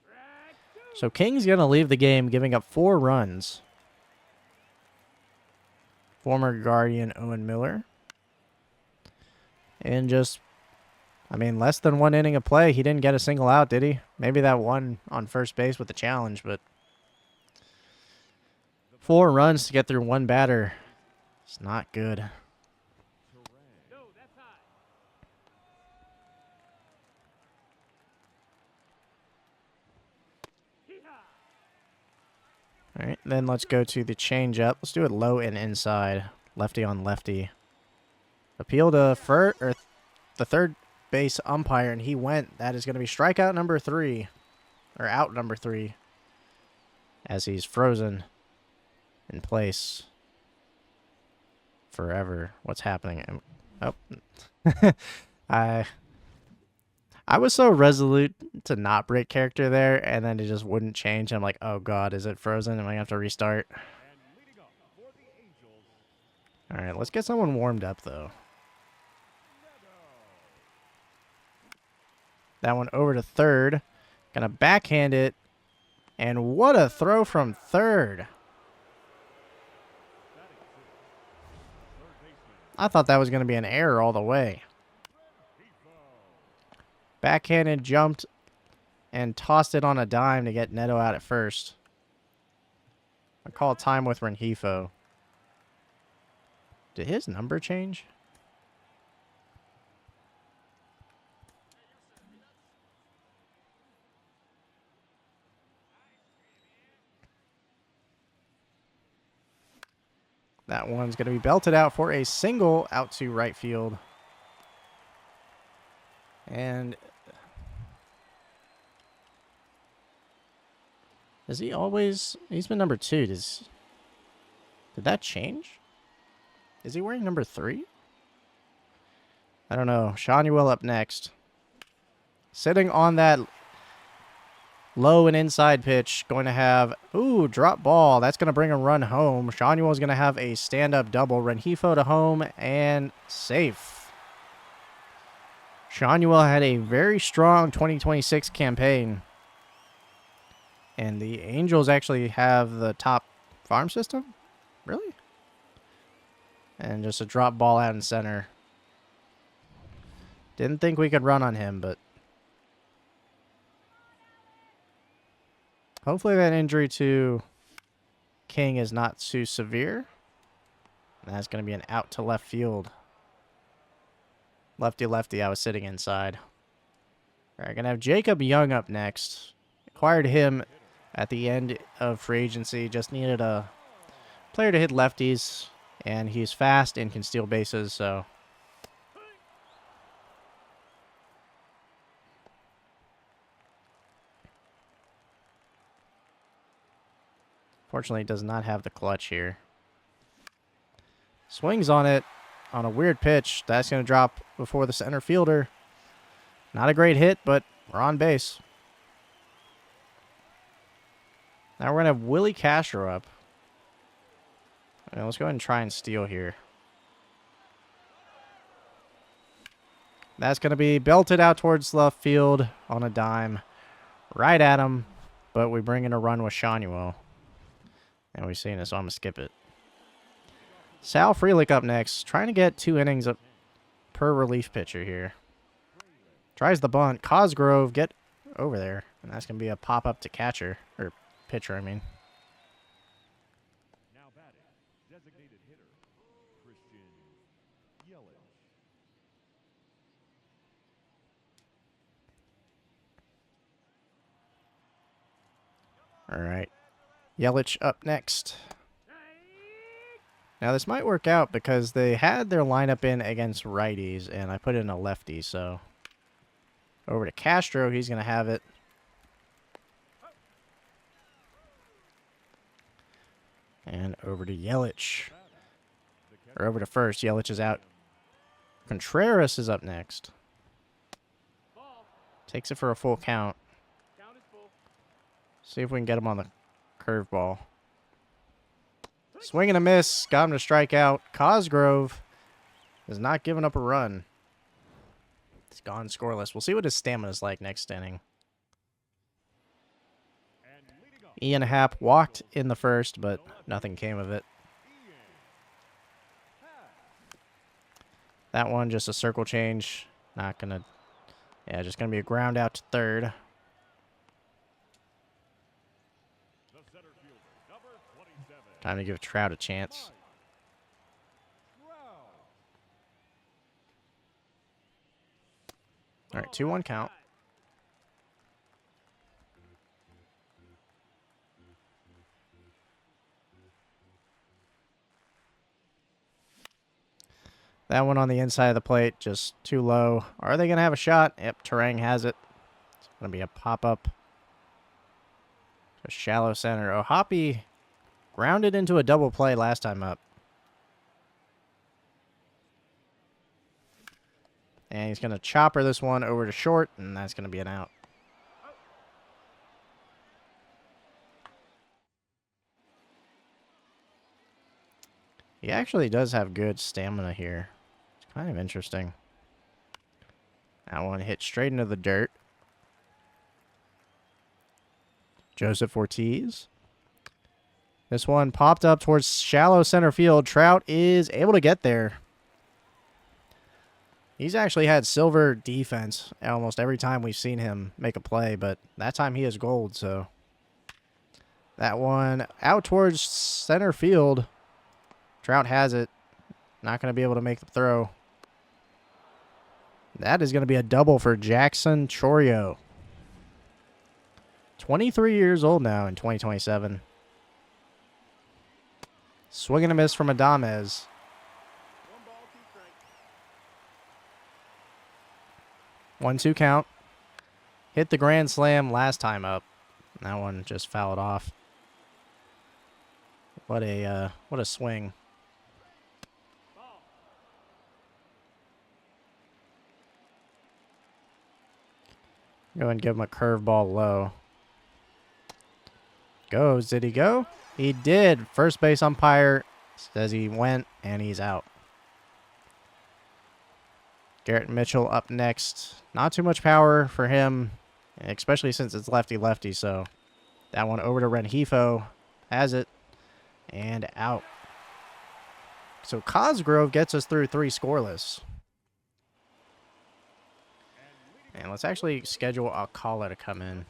Speaker 1: So King's going to leave the game, giving up 4 runs. Former Guardian Owen Miller. And just, less than 1 inning of play. He didn't get a single out, did he? Maybe that one on first base with the challenge, but 4 runs to get through 1 batter. It's not good. All right, then let's go to the changeup. Let's do it low and inside. Lefty on lefty. Appeal to the third base umpire, and he went. That is going to be strikeout number 3. Or out number 3. As he's frozen in place forever. What's happening? Oh. I was so resolute to not break character there, and then it just wouldn't change. I'm like, oh god, is it frozen? Am I going to have to restart? Alright, let's get someone warmed up, though. That one over to third. Gonna backhand it. And what a throw from third. I thought that was going to be an error all the way. Backhanded, jumped, and tossed it on a dime to get Neto out at first. I call time with Rengifo. Did his number change? That one's going to be belted out for a single out to right field. And is he always... He's been number 2. Did that change? Is he wearing number 3? I don't know. Shanuel up next. Sitting on that low and inside pitch. Going to have... Ooh, drop ball. That's going to bring a run home. Shanuel is going to have a stand-up double. Rengifo to home and safe. Shanuel had a very strong 2026 campaign. And the Angels actually have the top farm system? Really? And just a drop ball out in center. Didn't think we could run on him, but hopefully that injury to King is not too severe. And that's going to be an out to left field. Lefty, I was sitting inside. All right, going to have Jacob Young up next. Acquired him at the end of free agency. Just needed a player to hit lefties. And he's fast and can steal bases, so... Fortunately, he does not have the clutch here. Swings on it on a weird pitch. That's going to drop before the center fielder. Not a great hit, but we're on base. Now we're going to have Willie Castro up. Let's go ahead and try and steal here. That's going to be belted out towards left field on a dime. Right at him. But we bring in a run with Shanuel. And we've seen it, so I'm going to skip it. Sal Frelick up next. Trying to get 2 innings up per relief pitcher here. Tries the bunt. Cosgrove, get over there. And that's going to be a pop-up to catcher. Or pitcher, I mean. All right. Yelich up next. Now, this might work out because they had their lineup in against righties, and I put in a lefty, so... Over to Castro, he's going to have it. And over to Yelich. Or over to first. Yelich is out. Contreras is up next. Takes it for a full count. See if we can get him on the curveball. Swing and a miss. Got him to strike out. Cosgrove is not giving up a run. He's gone scoreless. We'll see what his stamina is like next inning. Ian Happ walked in the first, but nothing came of it. That one, just a circle change. Not going to... Yeah, just going to be a ground out to third. Time to give Trout a chance. All right, 2-1 count. That one on the inside of the plate, just too low. Are they going to have a shot? Yep, Terang has it. It's going to be a pop-up. A shallow center. Ohapi grounded into a double play last time up. And he's going to chopper this one over to short, and that's going to be an out. He actually does have good stamina here. It's kind of interesting. That one hit straight into the dirt. Joseph Ortiz. This one popped up towards shallow center field. Trout is able to get there. He's actually had silver defense almost every time we've seen him make a play, but that time he is gold, so That one out towards center field. Trout has it. Not going to be able to make the throw. That is going to be a double for Jackson Chorio. 23 years old now in 2027. Swing and a miss from Adames. 1-2 count. Hit the grand slam last time up. That one just fouled off. What a swing. Go and give him a curveball low. Goes. Did he go? He did. First base umpire says he went, and he's out. Garrett Mitchell up next. Not too much power for him, especially since it's lefty-lefty, so that one over to Rengifo. Has it, and out. So Cosgrove gets us through 3 scoreless. And let's actually schedule Alcala to come in.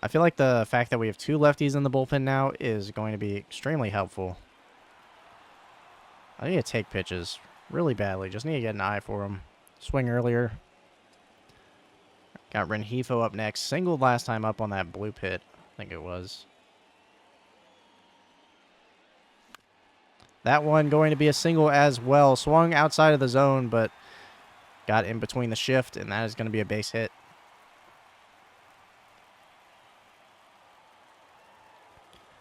Speaker 1: I feel like the fact that we have 2 lefties in the bullpen now is going to be extremely helpful. I need to take pitches really badly. Just need to get an eye for them. Swing earlier. Got Rengifo up next. Singled last time up on that blue pit, I think it was. That one going to be a single as well. Swung outside of the zone, but got in between the shift, and that is going to be a base hit.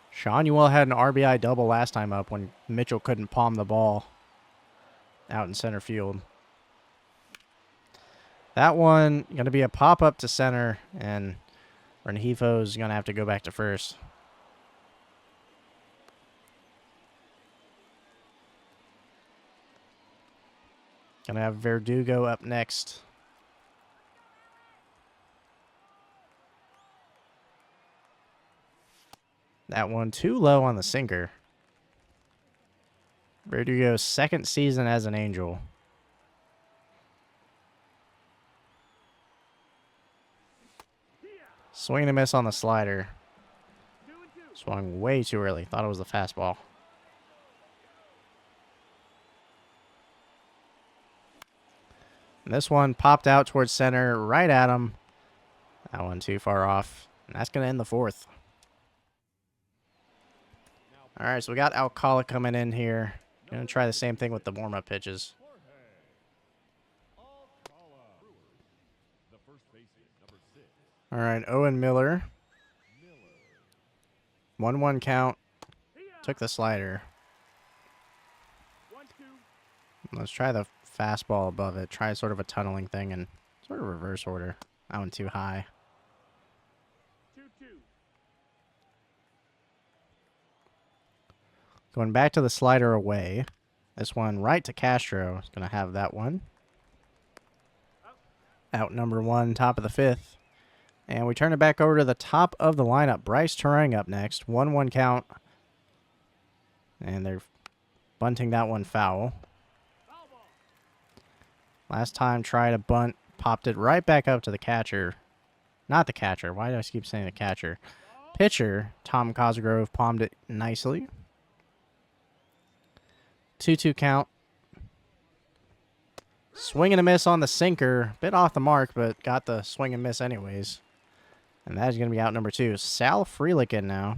Speaker 1: Sean Ewell had an RBI double last time up when Mitchell couldn't palm the ball out in center field. That one going to be a pop-up to center, and Rengifo's going to have to go back to first. Going to have Verdugo up next. That one too low on the sinker. Verdugo's 2nd season as an Angel. Swing and a miss on the slider. Swung way too early. Thought it was the fastball. And this one popped out towards center, right at him. That one too far off. And that's going to end the 4th. All right, so we got Alcala coming in here. Going to try the same thing with the warm-up pitches. All right, Owen Miller. 1-1 count. Took the slider. Let's try the fastball above it. Try sort of a tunneling thing and sort of reverse order. That one too high. Going back to the slider away. This one right to Castro. Is going to have that one. Out number 1, top of the 5th. And we turn it back over to the top of the lineup. Bryce Terang up next. 1-1 count. And they're bunting that one foul. Last time tried a bunt. Popped it right back up to the catcher. Not the catcher. Why do I keep saying the catcher? Pitcher, Tom Cosgrove, palmed it nicely. 2-2 count. Swing and a miss on the sinker. Bit off the mark, but got the swing and miss anyways. And that is going to be out number 2. Sal Frelick in now.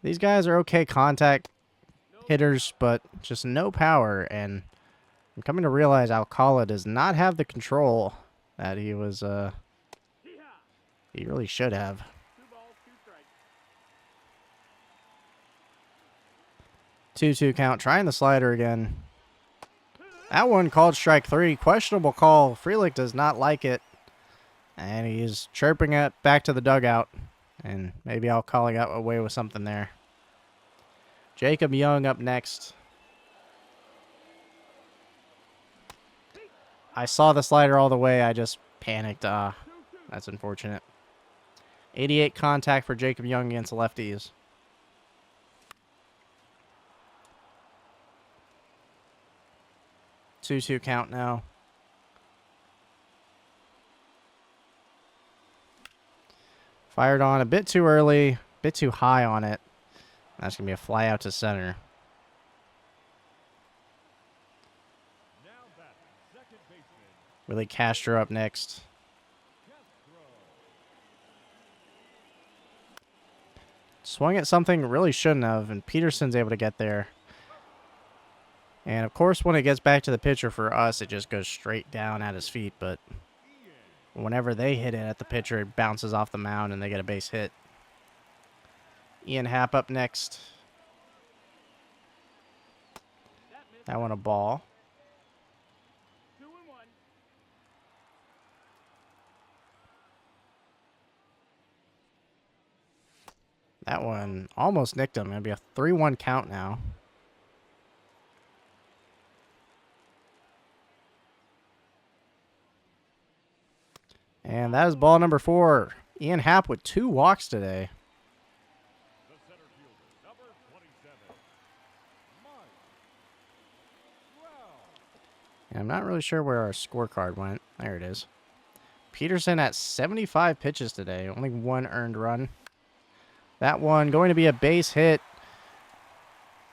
Speaker 1: These guys are okay contact hitters, but just no power. And I'm coming to realize Alcala does not have the control that he was, he really should have. 2-2 count. Trying the slider again. That one called strike 3. Questionable call. Frelick does not like it. And he's chirping it back to the dugout. And maybe Alcala got away with something there. Jacob Young up next. I saw the slider all the way. I just panicked. That's unfortunate. 88 contact for Jacob Young against lefties. Two-two count now. Fired on a bit too early, a bit too high on it. That's going to be a fly out to center. Willie Castro up next. Swung at something really shouldn't have, and Peterson's able to get there. And, of course, when it gets back to the pitcher for us, it just goes straight down at his feet. But whenever they hit it at the pitcher, it bounces off the mound, and they get a base hit. Ian Happ up next. That one a ball. That one almost nicked him. It'll be a 3-1 count now. And that is ball number 4. Ian Happ with 2 walks today. And I'm not really sure where our scorecard went. There it is. Peterson at 75 pitches today. Only 1 earned run. That one going to be a base hit.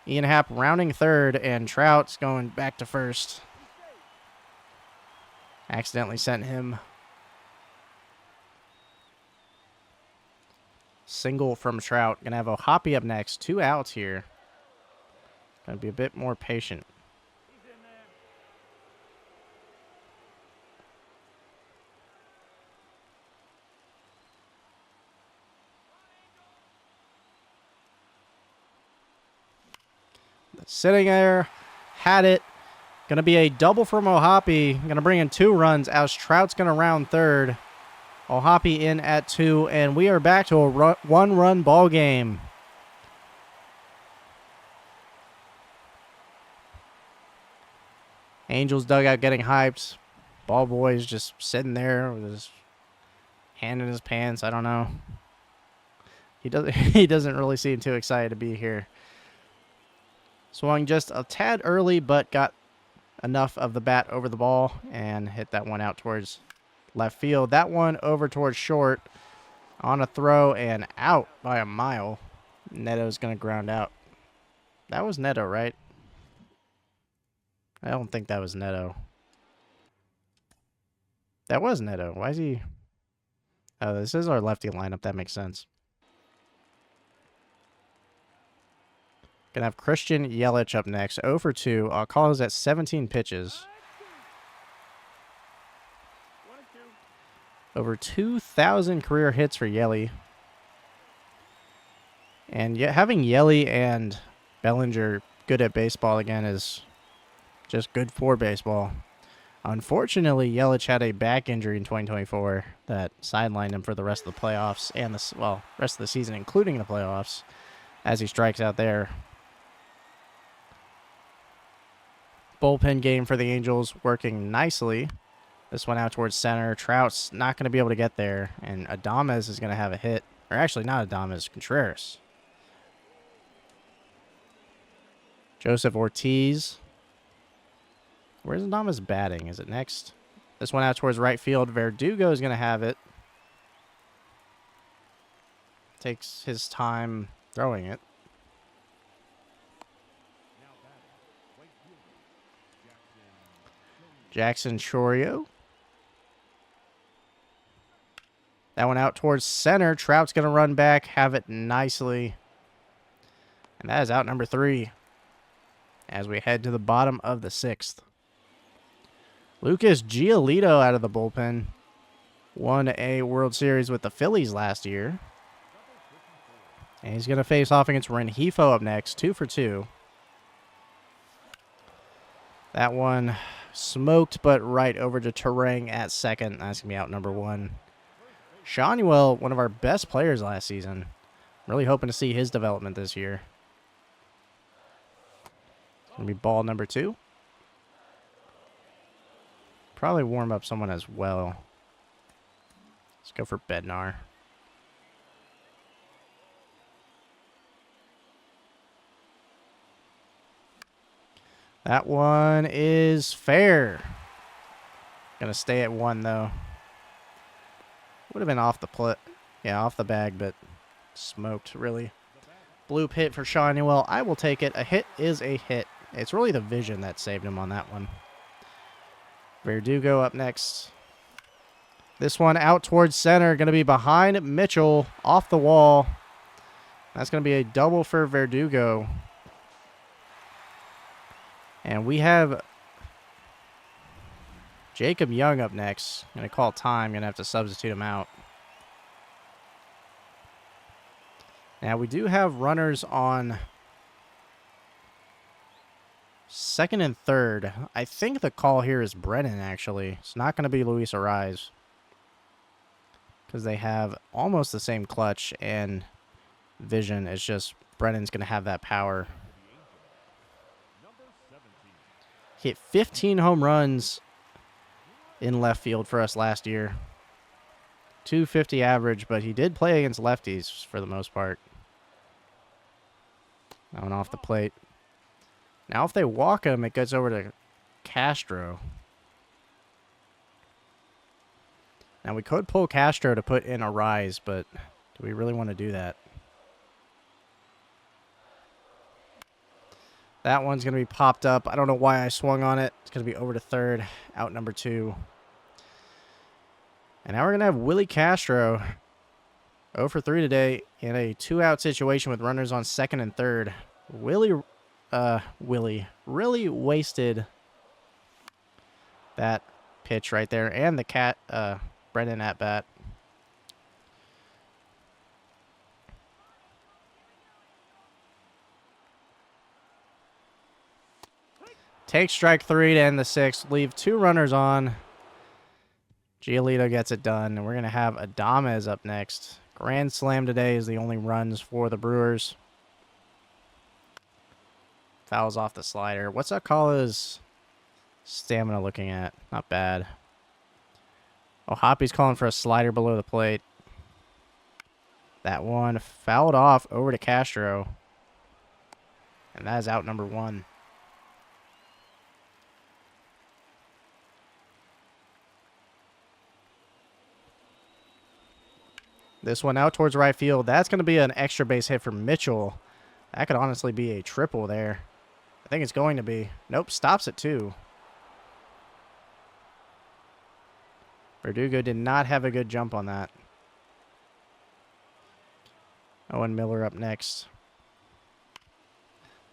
Speaker 1: Ian Happ rounding third, and Trout's going back to first. Accidentally sent him. Single from Trout. Going to have O'Hoppe up next. 2 outs here. Going to be a bit more patient. Sitting there, had it. Going to be a double from O'Hoppe. Going to bring in 2 runs as Trout's going to round third. O'Hoppe in at 2, and we are back to a 1-run ball game. Angels dugout getting hyped. Ball boy's just sitting there with his hand in his pants. I don't know. He doesn't really seem too excited to be here. Swung just a tad early, but got enough of the bat over the ball and hit that one out towards left field. That one over towards short on a throw and out by a mile. Neto's going to ground out. That was Neto, right? I don't think that was Neto. That was Neto. Why is he... Oh, this is our lefty lineup. That makes sense. Gonna have Christian Yelich up next. 0 for 2. I'll call his at 17 pitches. Over 2,000 career hits for Yelly. And yet having Yelly and Bellinger good at baseball again is just good for baseball. Unfortunately, Yelich had a back injury in 2024 that sidelined him for the rest of the playoffs and the rest of the season, including the playoffs, as he strikes out there. Bullpen game for the Angels working nicely. This one out towards center. Trout's not going to be able to get there, and Adames is going to have a hit. Or actually, not Adames, Contreras. Joseph Ortiz. Where's Adames batting? Is it next? This one out towards right field. Verdugo is going to have it. Takes his time throwing it. Jackson Chorio. That one out towards center. Trout's going to run back, have it nicely. And that is out number 3 as we head to the bottom of the 6th. Lucas Giolito out of the bullpen. Won a World Series with the Phillies last year. And he's going to face off against Rengifo up next. 2 for 2. That one smoked, but right over to Terang at second. That's going to be out number 1. Shanuel, one of our best players last season. Really hoping to see his development this year. It's going to be ball number 2. Probably warm up someone as well. Let's go for Bednar. That one is fair. Gonna stay at 1 though. Would have been off the plate. Yeah, off the bag, but smoked, really. Bloop hit for Shawnuel. I will take it. A hit is a hit. It's really the vision that saved him on that one. Verdugo up next. This one out towards center. Going to be behind Mitchell. Off the wall. That's going to be a double for Verdugo. And we have Jacob Young up next. Going to call time. Going to have to substitute him out. Now, we do have runners on second and third. I think the call here is Brennan, actually. It's not going to be Luis Arise, because they have almost the same clutch and vision. It's just Brennan's going to have that power. Hit 15 home runs in left field for us last year. 250 average, but he did play against lefties for the most part. That one off the plate. Now, if they walk him, it goes over to Castro. Now, we could pull Castro to put in a rise, but do we really want to do that? That one's going to be popped up. I don't know why I swung on it. It's going to be over to third, out number 2. And now we're going to have Willie Castro 0 for 3 today in a 2-out situation with runners on second and third. Willie really wasted that pitch right there, and the Brennan at bat. Take strike 3 to end the 6th. Leave 2 runners on. Giolito gets it done, and we're going to have Adames up next. Grand slam today is the only runs for the Brewers. Fouls off the slider. What's that call is stamina looking at? Not bad. Oh, Hoppy's calling for a slider below the plate. That one fouled off over to Castro. And that is out number 1. This one out towards right field. That's going to be an extra base hit for Mitchell. That could honestly be a triple there. I think it's going to be. Nope, stops it too. Verdugo did not have a good jump on that. Owen Miller up next.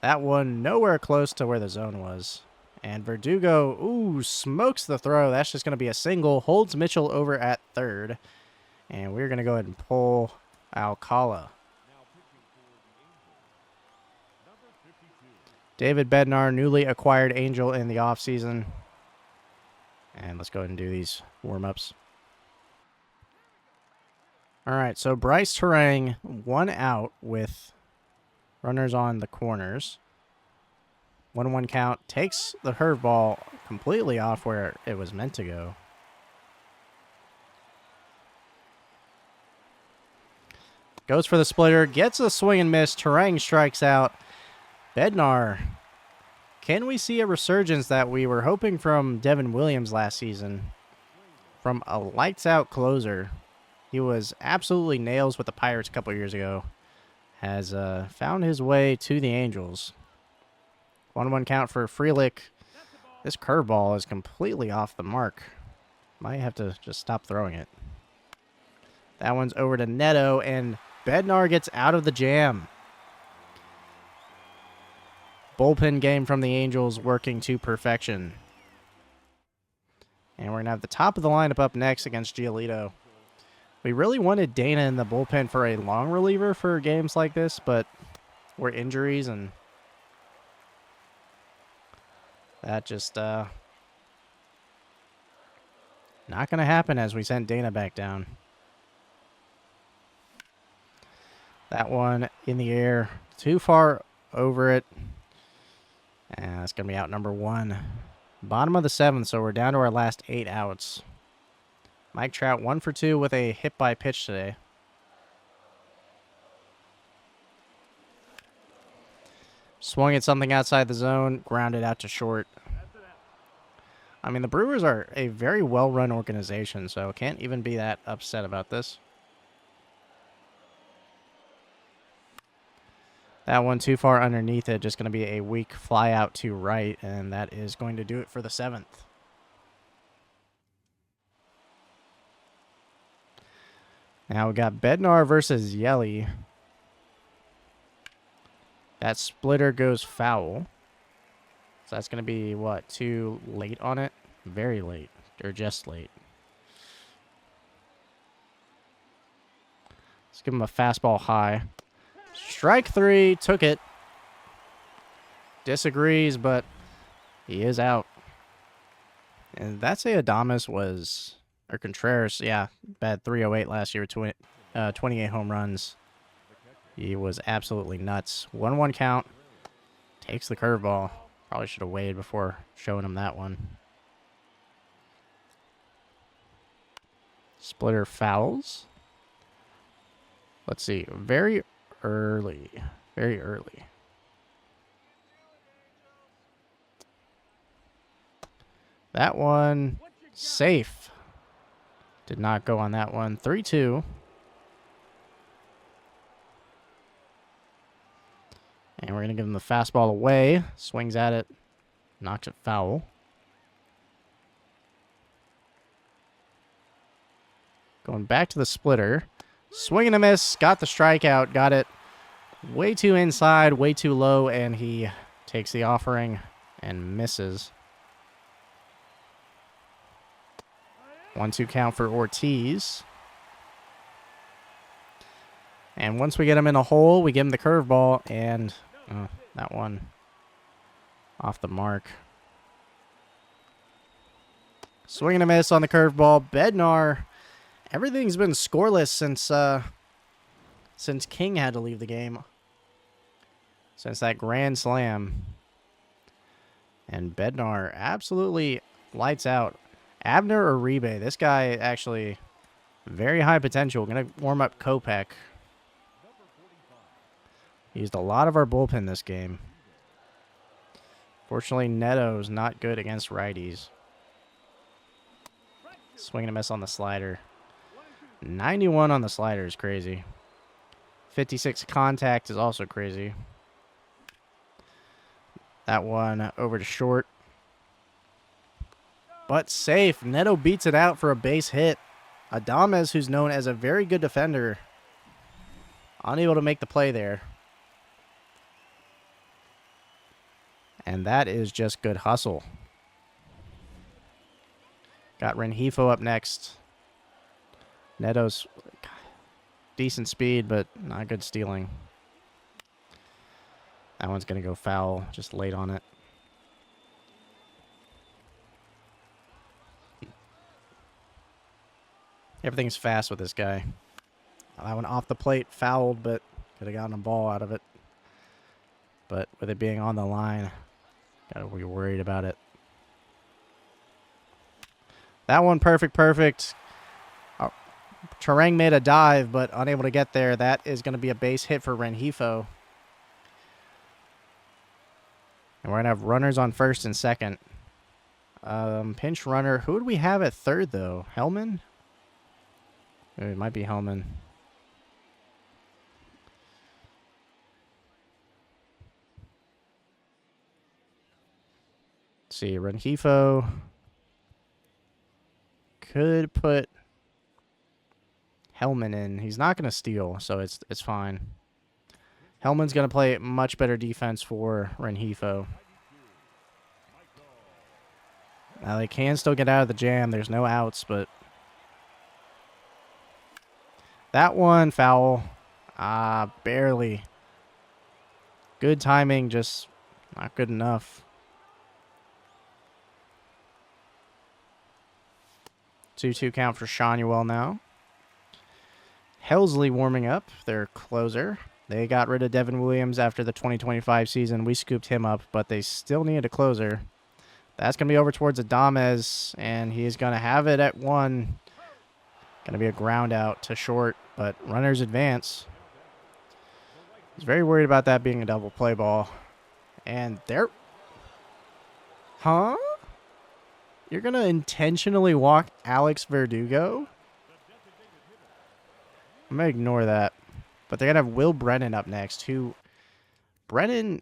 Speaker 1: That one nowhere close to where the zone was. And Verdugo, ooh, smokes the throw. That's just going to be a single. Holds Mitchell over at third. And we're going to go ahead and pull Alcala. David Bednar, newly acquired Angel in the offseason. And let's go ahead and do these warm-ups. All right, so Bryce Terang, 1 out with runners on the corners. 1-1 count. Takes the curveball completely off where it was meant to go. Goes for the splitter. Gets a swing and miss. Terang strikes out. Bednar. Can we see a resurgence that we were hoping from Devin Williams last season? From a lights-out closer. He was absolutely nails with the Pirates a couple years ago. Has found his way to the Angels. 1-1 count for Frelick. This curveball is completely off the mark. Might have to just stop throwing it. That one's over to Neto, and Bednar gets out of the jam. Bullpen game from the Angels working to perfection. And we're going to have the top of the lineup up next against Giolito. We really wanted Dana in the bullpen for a long reliever for games like this, but were injuries, and that just not going to happen as we sent Dana back down. That one in the air, too far over it. And that's going to be out number 1. Bottom of the 7th, so we're down to our last 8 outs. Mike Trout 1 for 2 with a hit by pitch today. Swung at something outside the zone, grounded out to short. I mean, the Brewers are a very well-run organization, so can't even be that upset about this. That one too far underneath it, just going to be a weak fly out to right, and that is going to do it for the 7th. Now we got Bednar versus Yelly. That splitter goes foul. So that's going to be, what, too late on it? Very late, or just late. Let's give him a fastball high. Strike 3, took it. Disagrees, but he is out. And that's a Adames was, or Contreras, yeah, bad 308 last year, 28 home runs. He was absolutely nuts. 1-1 count. Takes the curveball. Probably should have waited before showing him that one. Splitter fouls. Let's see. Very early. Very early. That one, safe. Did not go on that one. 3-2. And we're going to give him the fastball away. Swings at it. Knocks it foul. Going back to the splitter. Swing and a miss. Got the strikeout. Got it way too inside, way too low, and he takes the offering and misses. 1-2 count for Ortiz. And once we get him in a hole, we give him the curveball, and that one off the mark. Swing and a miss on the curveball. Bednar, everything's been scoreless since King had to leave the game. Since that grand slam. And Bednar absolutely lights out. Abner or Uribe, this guy actually very high potential. Going to warm up Kopech. Used a lot of our bullpen this game. Fortunately, Neto's not good against righties. Swing and a miss on the slider. 91 on the slider is crazy. 56 contact is also crazy. That one over to short. But safe. Neto beats it out for a base hit. Adames, who's known as a very good defender, unable to make the play there. And that is just good hustle. Got Rengifo up next. Neto's decent speed, but not good stealing. That one's going to go foul, just late on it. Everything's fast with this guy. That one off the plate, fouled, but could have gotten a ball out of it. But with it being on the line, got to be worried about it. That one, perfect. Terang made a dive, but unable to get there. That is going to be a base hit for Rengifo. And we're going to have runners on first and second. Pinch runner. Who would we have at third, though? Hellman? It might be Hellman. Let's see. Rengifo could put Hellman in. He's not going to steal, so it's fine. Hellman's going to play much better defense for Rengifo. Now, they can still get out of the jam. There's no outs, but that one, foul. Barely. Good timing, just not good enough. 2-2 count for Shanuel now. Helsley warming up, their closer. They got rid of Devin Williams after the 2025 season. We scooped him up, but they still needed a closer. That's going to be over towards Adames, and he's going to have it at one. Going to be a ground out to short, but runners advance. He's very worried about that being a double play ball. And there. Huh? You're going to intentionally walk Alex Verdugo? I'm going to ignore that. But they're going to have Will Brennan up next, who Brennan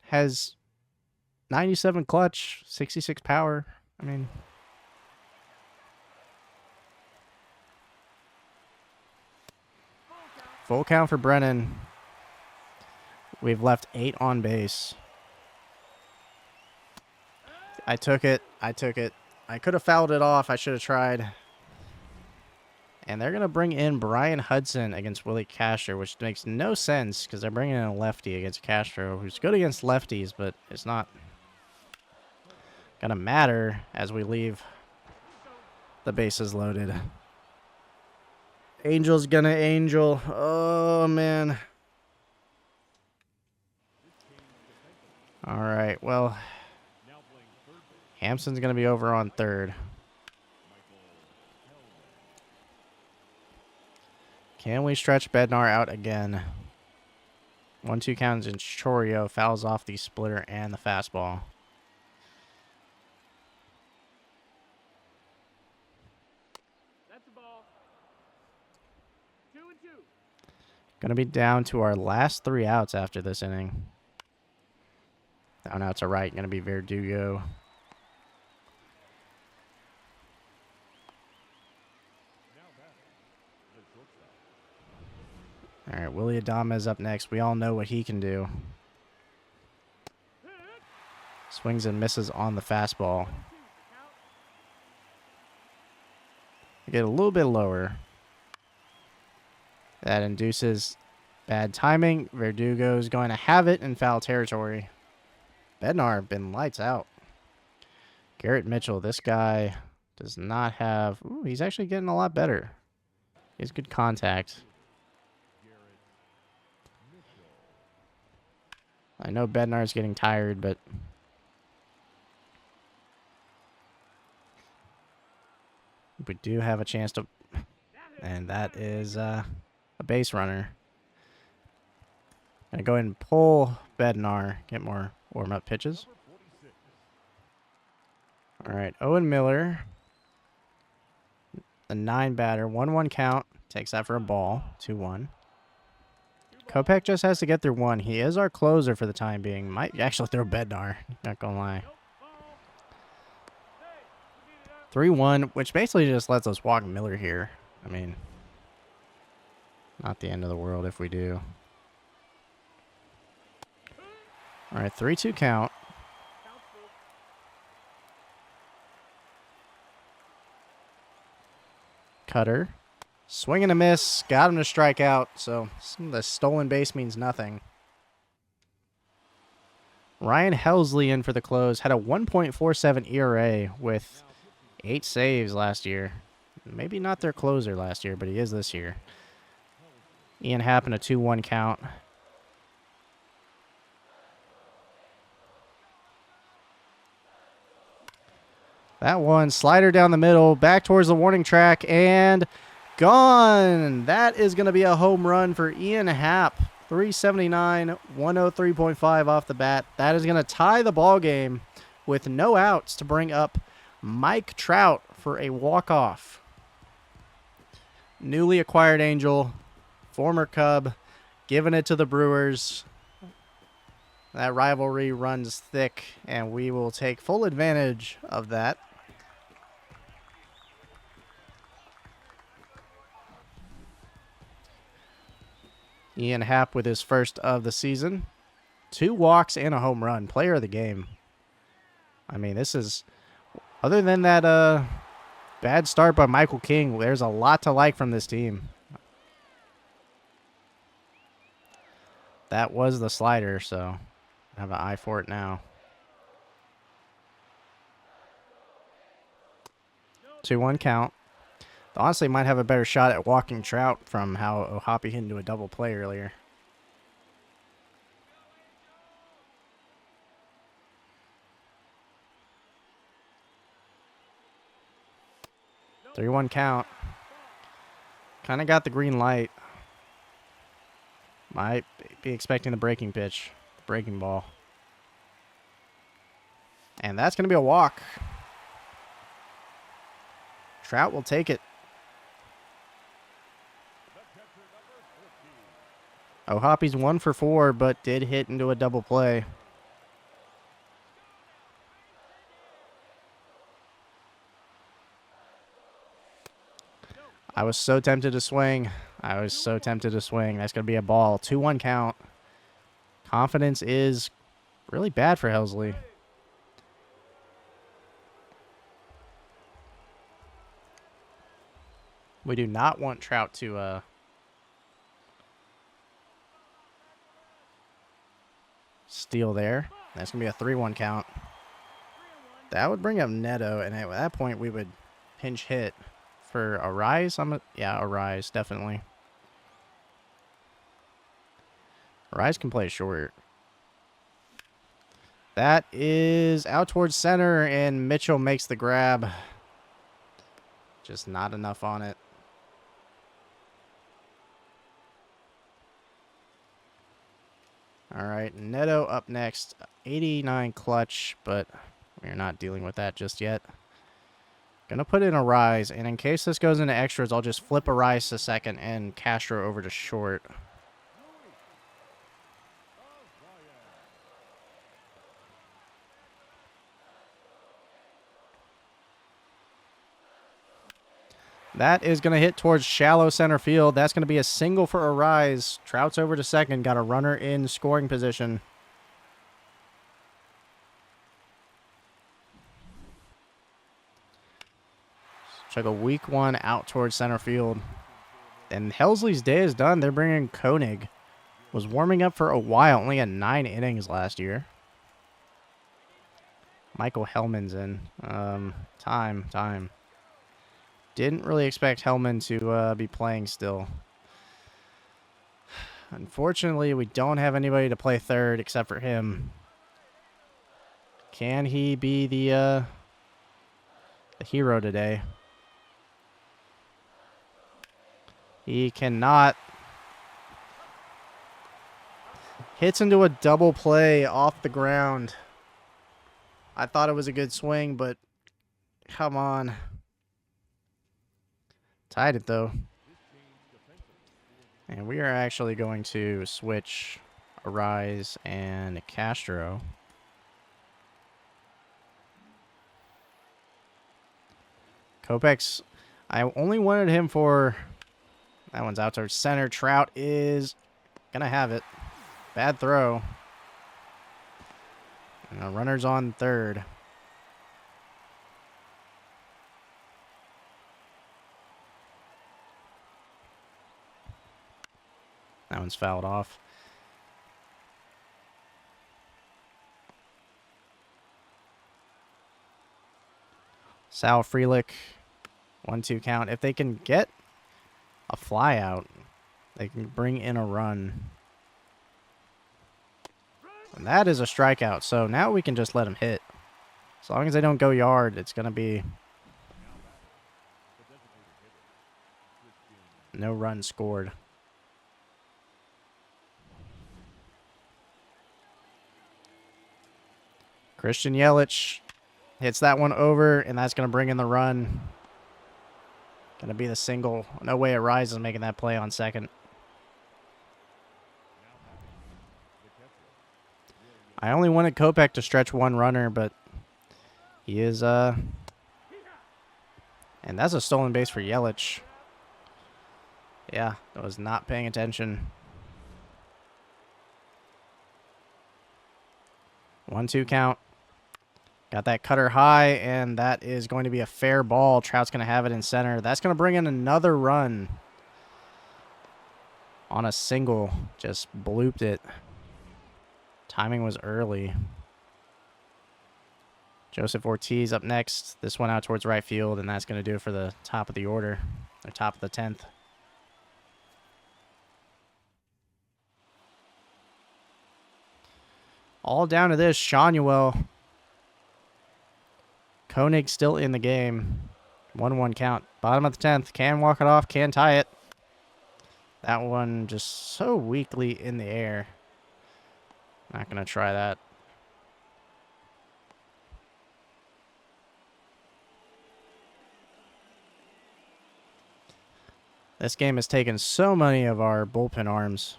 Speaker 1: has 97 clutch, 66 power. I mean, full count for Brennan. We've left 8 on base. I took it. I could have fouled it off. I should have tried. And they're going to bring in Brian Hudson against Willie Castro, which makes no sense because they're bringing in a lefty against Castro, who's good against lefties, but it's not going to matter as we leave the bases loaded. Angel's going to Angel. Oh, man. All right, well, Hampson's going to be over on third. Can we stretch Bednar out again? 1-2 counts and Chorio fouls off the splitter and the fastball.
Speaker 2: That's the ball. 2-2.
Speaker 1: Gonna be down to our last 3 outs after this inning. Down out to right, gonna be Verdugo. All right, Willie Adames up next. We all know what he can do. Swings and misses on the fastball. Get a little bit lower. That induces bad timing. Verdugo's going to have it in foul territory. Bednar been lights out. Garrett Mitchell, this guy does not have... Ooh, he's actually getting a lot better. He has good contact. I know Bednar's getting tired, but we do have a chance to, and that is a base runner. Gonna go ahead and pull Bednar, get more warm-up pitches. All right, Owen Miller, the 9 batter, 1-1 count, takes that for a ball, 2-1. Kopech just has to get through 1. He is our closer for the time being. Might actually throw Bednar, not gonna lie. 3-1, which basically just lets us walk Miller here. I mean, not the end of the world if we do. All right, 3-2 count. Cutter. Swing and a miss. Got him to strike out, so the stolen base means nothing. Ryan Helsley in for the close. Had a 1.47 ERA with 8 saves last year. Maybe not their closer last year, but he is this year. Ian Happ in a 2-1 count. That one, slider down the middle, back towards the warning track, and gone. That is going to be a home run for Ian Happ. 379, 103.5 off the bat. That is going to tie the ball game with no outs to bring up Mike Trout for a walk-off. Newly acquired Angel, former Cub, giving it to the Brewers. That rivalry runs thick, and we will take full advantage of that. Ian Happ with his first of the season. 2 walks and a home run. Player of the game. I mean, this is... Other than that bad start by Michael King, there's a lot to like from this team. That was the slider, so I have an eye for it now. 2-1 count. Honestly, might have a better shot at walking Trout from how Ohapi hit into a double play earlier. No. 3-1 count. Kind of got the green light. Might be expecting the breaking pitch, the breaking ball. And that's going to be a walk. Trout will take it. Oh, Hoppy's 1 for 4, but did hit into a double play. I was so tempted to swing. That's going to be a ball. 2-1 count. Confidence is really bad for Helsley. We do not want Trout to steal there. That's going to be a 3-1 count. That would bring up Neto, and at that point we would pinch hit for a rise. Yeah, a rise, definitely. Rise can play short. That is out towards center, and Mitchell makes the grab. Just not enough on it. All right, Neto up next. 89 clutch, but we're not dealing with that just yet. Gonna put in a rise, and in case this goes into extras, I'll just flip a rise to second and Castro over to short. That is going to hit towards shallow center field. That's going to be a single for a rise. Trout's over to second. Got a runner in scoring position. Took a weak one out towards center field. And Helsley's day is done. They're bringing Koenig. Was warming up for a while. Only had 9 innings last year. Michael Hellman's in. Time. Didn't really expect Hellman to be playing still. Unfortunately, we don't have anybody to play third except for him. Can he be the hero today? He cannot. Hits into a double play off the ground. I thought it was a good swing, but come on. Tied it, though. And we are actually going to switch Arise and Castro. Kopech's, I only wanted him for... That one's out towards center. Trout is going to have it. Bad throw. And runner's on third. That one's fouled off. Sal Frelick, 1-2 count. If they can get a fly out, they can bring in a run. And that is a strikeout. So now we can just let them hit. As long as they don't go yard, it's going to be no run scored. Christian Yelich hits that one over, and that's going to bring in the run. Going to be the single. No way Arise is making that play on second. I only wanted Kopech to stretch one runner, but he is, and that's a stolen base for Yelich. Yeah, I was not paying attention. 1-2 count. Got that cutter high, and that is going to be a fair ball. Trout's going to have it in center. That's going to bring in another run on a single. Just blooped it. Timing was early. Joseph Ortiz up next. This one out towards right field, and that's going to do it for the top of the order, or top of the 10th. All down to this. Shanuel. Koenig still in the game. 1-1 count. Bottom of the 10th. Can walk it off. Can tie it. That one just so weakly in the air. Not going to try that. This game has taken so many of our bullpen arms.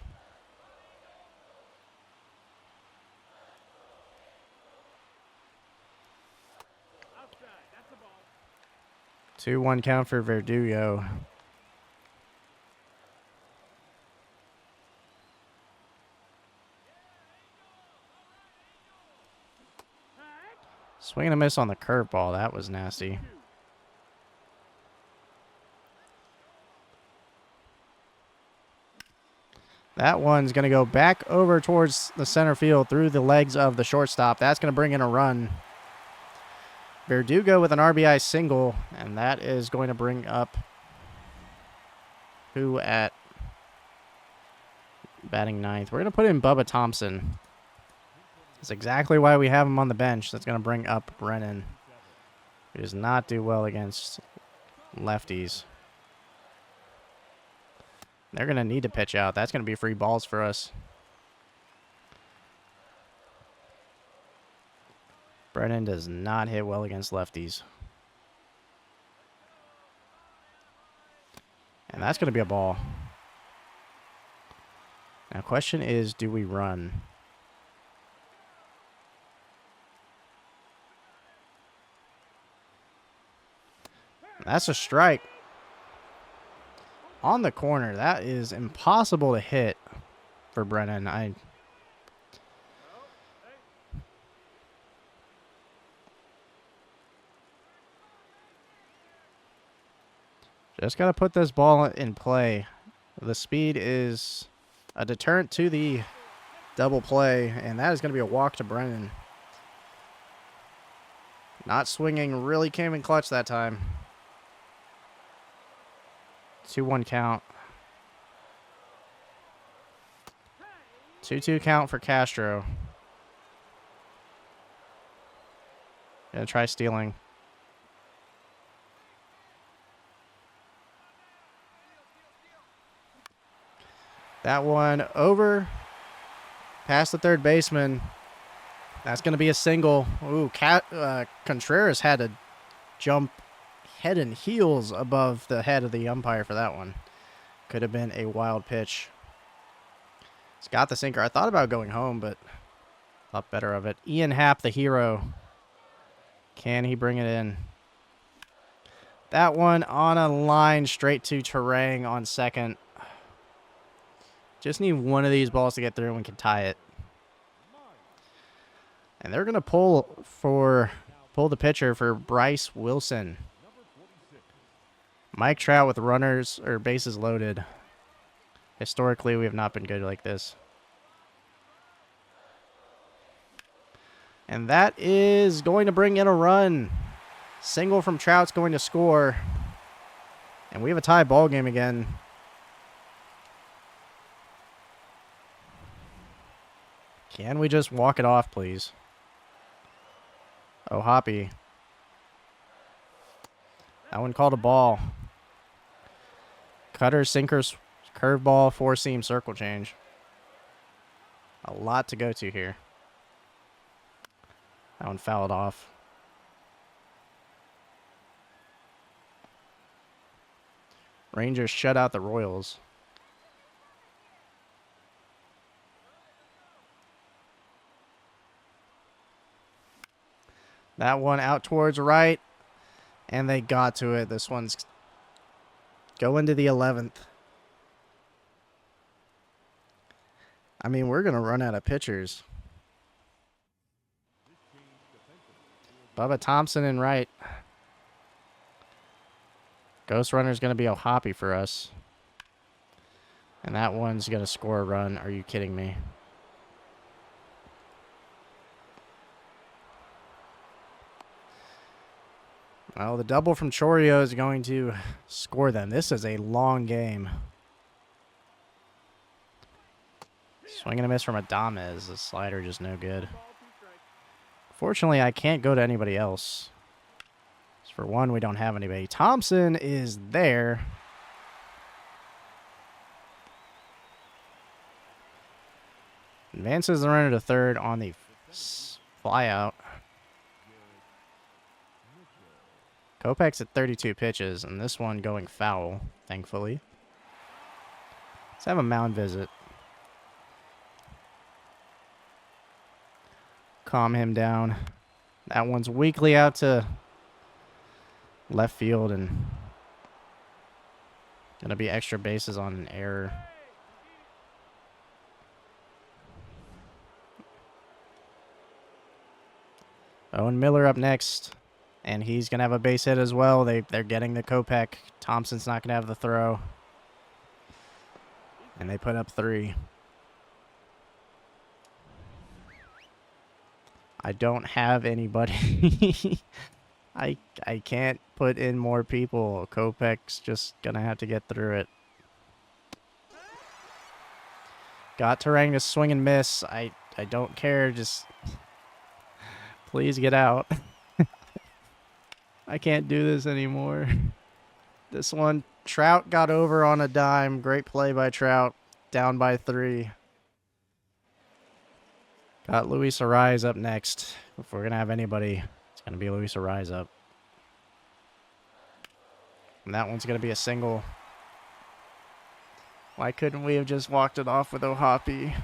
Speaker 1: 2-1 count for Verdugo. Swing and a miss on the curveball. That was nasty. That one's going to go back over towards the center field through the legs of the shortstop. That's going to bring in a run. Verdugo with an RBI single, and that is going to bring up who at batting ninth? We're going to put in Bubba Thompson. That's exactly why we have him on the bench. That's going to bring up Brennan, who does not do well against lefties. They're going to need to pitch out. That's going to be free balls for us. Brennan does not hit well against lefties. And that's going to be a ball. Now, question is, do we run? That's a strike. On the corner. That is impossible to hit for Brennan. Just got to put this ball in play. The speed is a deterrent to the double play, and that is going to be a walk to Brennan. Not swinging really came in clutch that time. 2-1 count. 2-2 count for Castro. Gonna try stealing. That one over past the third baseman. That's going to be a single. Ooh, Contreras had to jump head and heels above the head of the umpire for that one. Could have been a wild pitch. It's got the sinker. I thought about going home, but thought better of it. Ian Happ, the hero. Can he bring it in? That one on a line straight to Terang on second. Just need one of these balls to get through and we can tie it. And they're going to pull the pitcher for Bryce Wilson. Mike Trout with runners or bases loaded. Historically, we have not been good like this. And that is going to bring in a run. Single from Trout's going to score. And we have a tie ball game again. Can we just walk it off, please? Oh, Hoppy. That one called a ball. Cutter, sinkers, curveball, four-seam, circle change. A lot to go to here. That one fouled off. Rangers shut out the Royals. That one out towards right, and they got to it. This one's going to the 11th. I mean, we're going to run out of pitchers. Bubba Thompson in right. Ghost runner's going to be O'Hoppy for us. And that one's going to score a run. Are you kidding me? Well, the double from Chorio is going to score them. This is a long game. Swing and a miss from Adames. The slider just no good. Fortunately, I can't go to anybody else. For one, we don't have anybody. Thompson is there. Advances the runner to third on the fly out. Kopech's at 32 pitches, and this one going foul, thankfully. Let's have a mound visit. Calm him down. That one's weakly out to left field and going to be extra bases on an error. Owen Miller up next, and he's going to have a base hit as well. They're getting the Kopech. Thompson's not going to have the throw. And they put up 3. I don't have anybody. I can't put in more people. Kopech's just going to have to get through it. Got Terang to swing and miss. I don't care. Just please get out. I can't do this anymore. This one, Trout got over on a dime. Great play by Trout. Down by 3. Got Luis Ariz up next. If we're going to have anybody, it's going to be Luis Ariz up. And that one's going to be a single. Why couldn't we have just walked it off with O'Hoppe?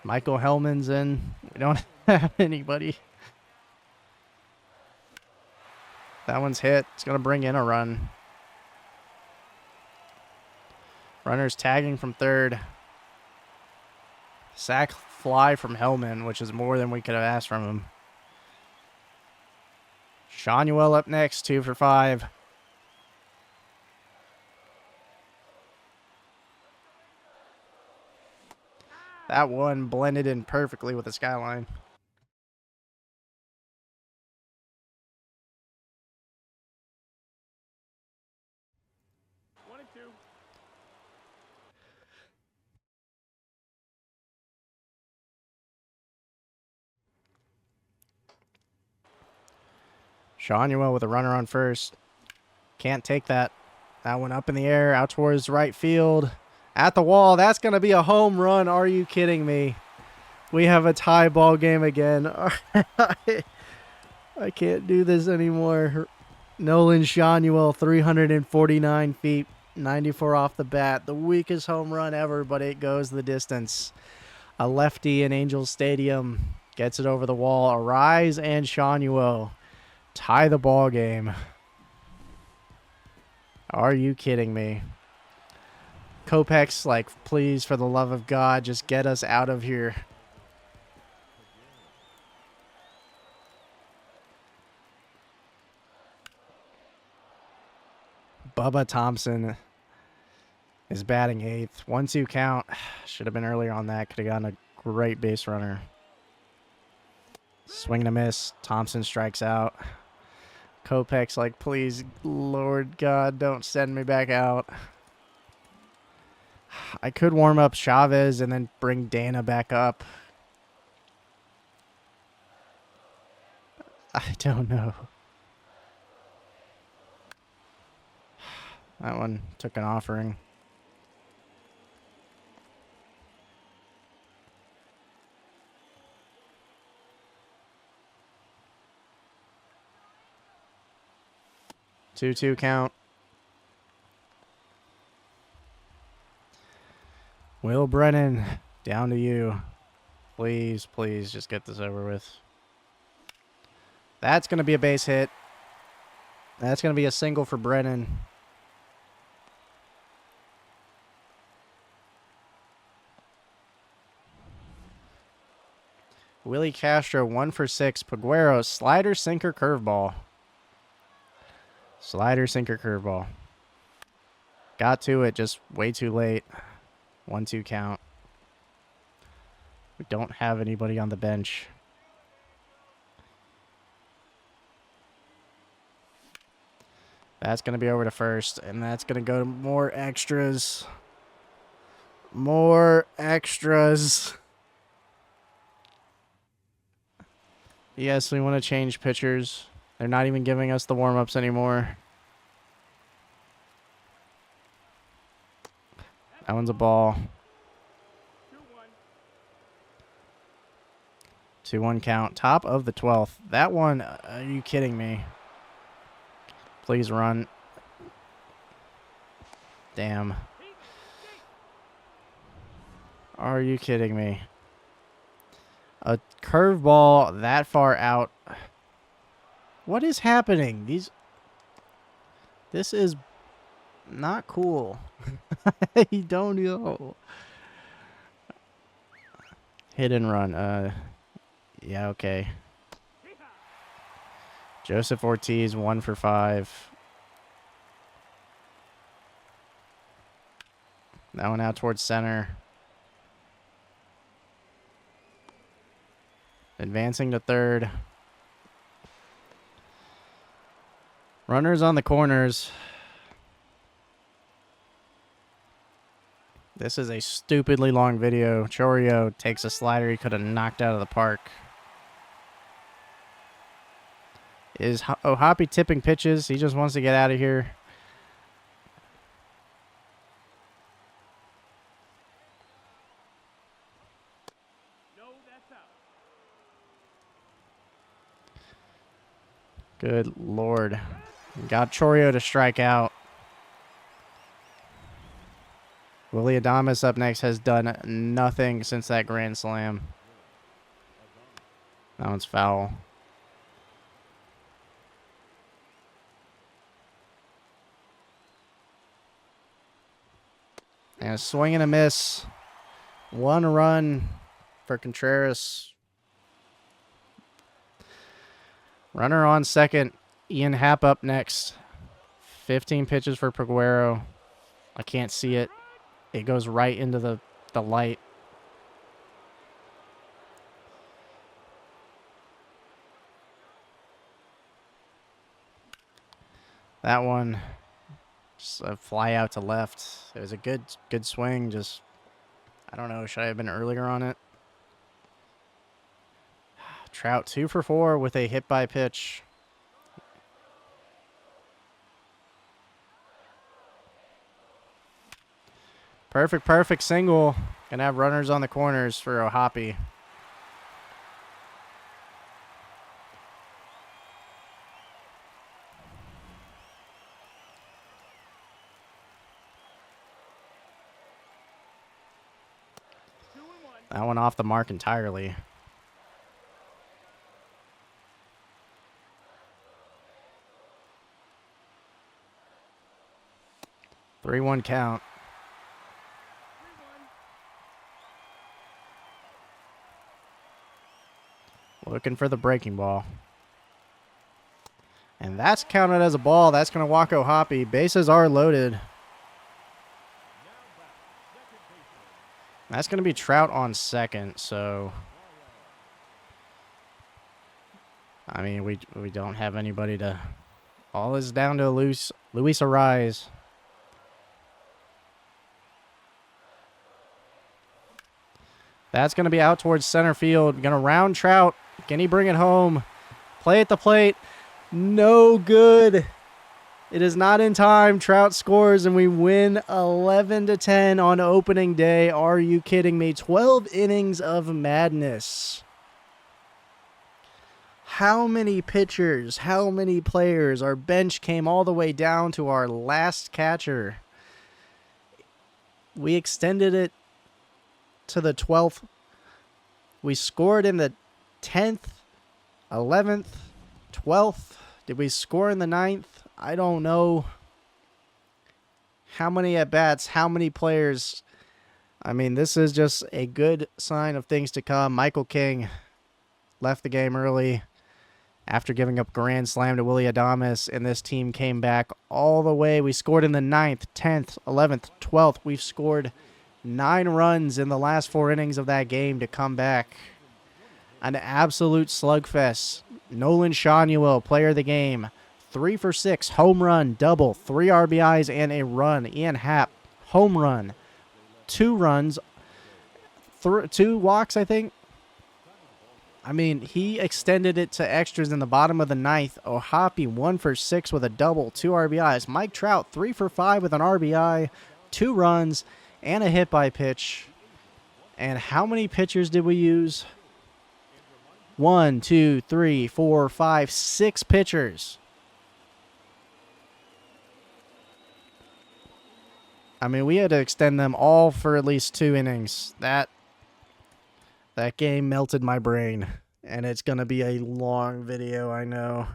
Speaker 1: Michael Hellman's in. We don't have anybody. That one's hit. It's going to bring in a run. Runner's tagging from third. Sack fly from Hellman, which is more than we could have asked from him. Shanuel up next, 2 for 5. That one blended in perfectly with the skyline. Shanuel with a runner on first. Can't take that. That one up in the air, out towards right field. At the wall. That's going to be a home run. Are you kidding me? We have a tie ball game again. I can't do this anymore. Nolan Shanuel, 349 feet, 94 off the bat. The weakest home run ever, but it goes the distance. A lefty in Angels Stadium gets it over the wall. Ariz and Shanuel tie the ball game. Are you kidding me? Kopech's like, please, for the love of God, just get us out of here. Bubba Thompson is batting 8th. 1-2 count. Should have been earlier on that. Could have gotten a great base runner. Swing and a miss. Thompson strikes out. Kopech's like, please, Lord God, don't send me back out. I could warm up Chavez and then bring Dana back up. I don't know. That one took an offering. Two count. Will Brennan, down to you. Please, please, just get this over with. That's going to be a base hit. That's going to be a single for Brennan. Willie Castro, 1 for 6. Paguero, slider, sinker, curveball. Slider, sinker, curveball. Got to it, just way too late. 1-2 count. We don't have anybody on the bench. That's going to be over to first, and that's going to go to more extras. More extras. Yes, we want to change pitchers. They're not even giving us the warm-ups anymore. That one's a ball. 2-1 count. Top of the 12th. That one, are you kidding me? Please run. Damn. Are you kidding me? A curveball that far out. What is happening? This is not cool. I don't know. Hit and run. Yeah, okay. Joseph Ortiz, 1 for 5. That one out towards center. Advancing to third. Runners on the corners. This is a stupidly long video. Chourio takes a slider he could have knocked out of the park. Is Ohapi tipping pitches? He just wants to get out of here.
Speaker 2: No, that's out.
Speaker 1: Good Lord. Got Chourio to strike out. Willie Adames up next has done nothing since that grand slam. That one's foul. And a swing and a miss. 1 run for Contreras. Runner on second. Ian Happ up next. 15 pitches for Peguero. I can't see it. It goes right into the light. That one, just a fly out to left. It was a good swing. Just, I don't know, should I have been earlier on it? Trout 2 for 4 with a hit by pitch. Perfect single. Gonna have runners on the corners for Ohapi. That one off the mark entirely. Three 1 count. Looking for the breaking ball. And that's counted as a ball. That's going to walk Ohapi. Bases are loaded. That's going to be Trout on second, so... I mean, we don't have anybody to... All is down to Luis Arise. That's going to be out towards center field. Going to round Trout. Can he bring it home? Play at the plate. No good. It is not in time. Trout scores, and we win 11-10 on opening day. Are you kidding me? 12 innings of madness. How many pitchers, how many players? Our bench came all the way down to our last catcher. We extended it to the 12th. We scored in the 10th, 11th, 12th. Did we score in the 9th? I don't know. How many at-bats, how many players? I mean, this is just a good sign of things to come. Michael King left the game early after giving up grand slam to Willie Adames, and this team came back all the way. We scored in the 9th, 10th, 11th, 12th. We've scored 9 runs in the last 4 innings of that game to come back. An absolute slugfest. Nolan Shanuel, player of the game. 3 for 6, home run, double, 3 RBIs, and a run. Ian Happ, home run, 2 runs, 2 walks, I think. I mean, he extended it to extras in the bottom of the 9th. Ohapi, 1 for 6 with a double, 2 RBIs. Mike Trout, 3 for 5 with an RBI, 2 runs, and a hit by pitch. And how many pitchers did we use? 1, 2, 3, 4, 5, 6 pitchers. I mean, we had to extend them all for at least 2 innings. That That game melted my brain, and it's going to be a long video, I know.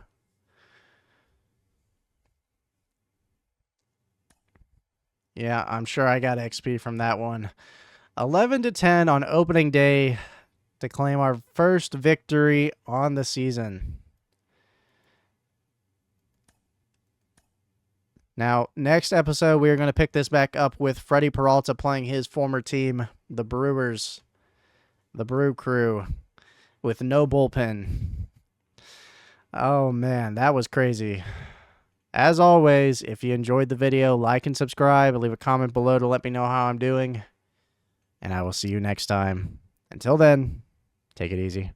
Speaker 1: Yeah, I'm sure I got XP from that one. 11-10 on opening day to claim our first victory on the season. Now, next episode, we are going to pick this back up with Freddie Peralta playing his former team, the Brewers, the Brew Crew, with no bullpen. Oh, man, that was crazy. As always, if you enjoyed the video, like and subscribe, and leave a comment below to let me know how I'm doing. And I will see you next time. Until then, take it easy.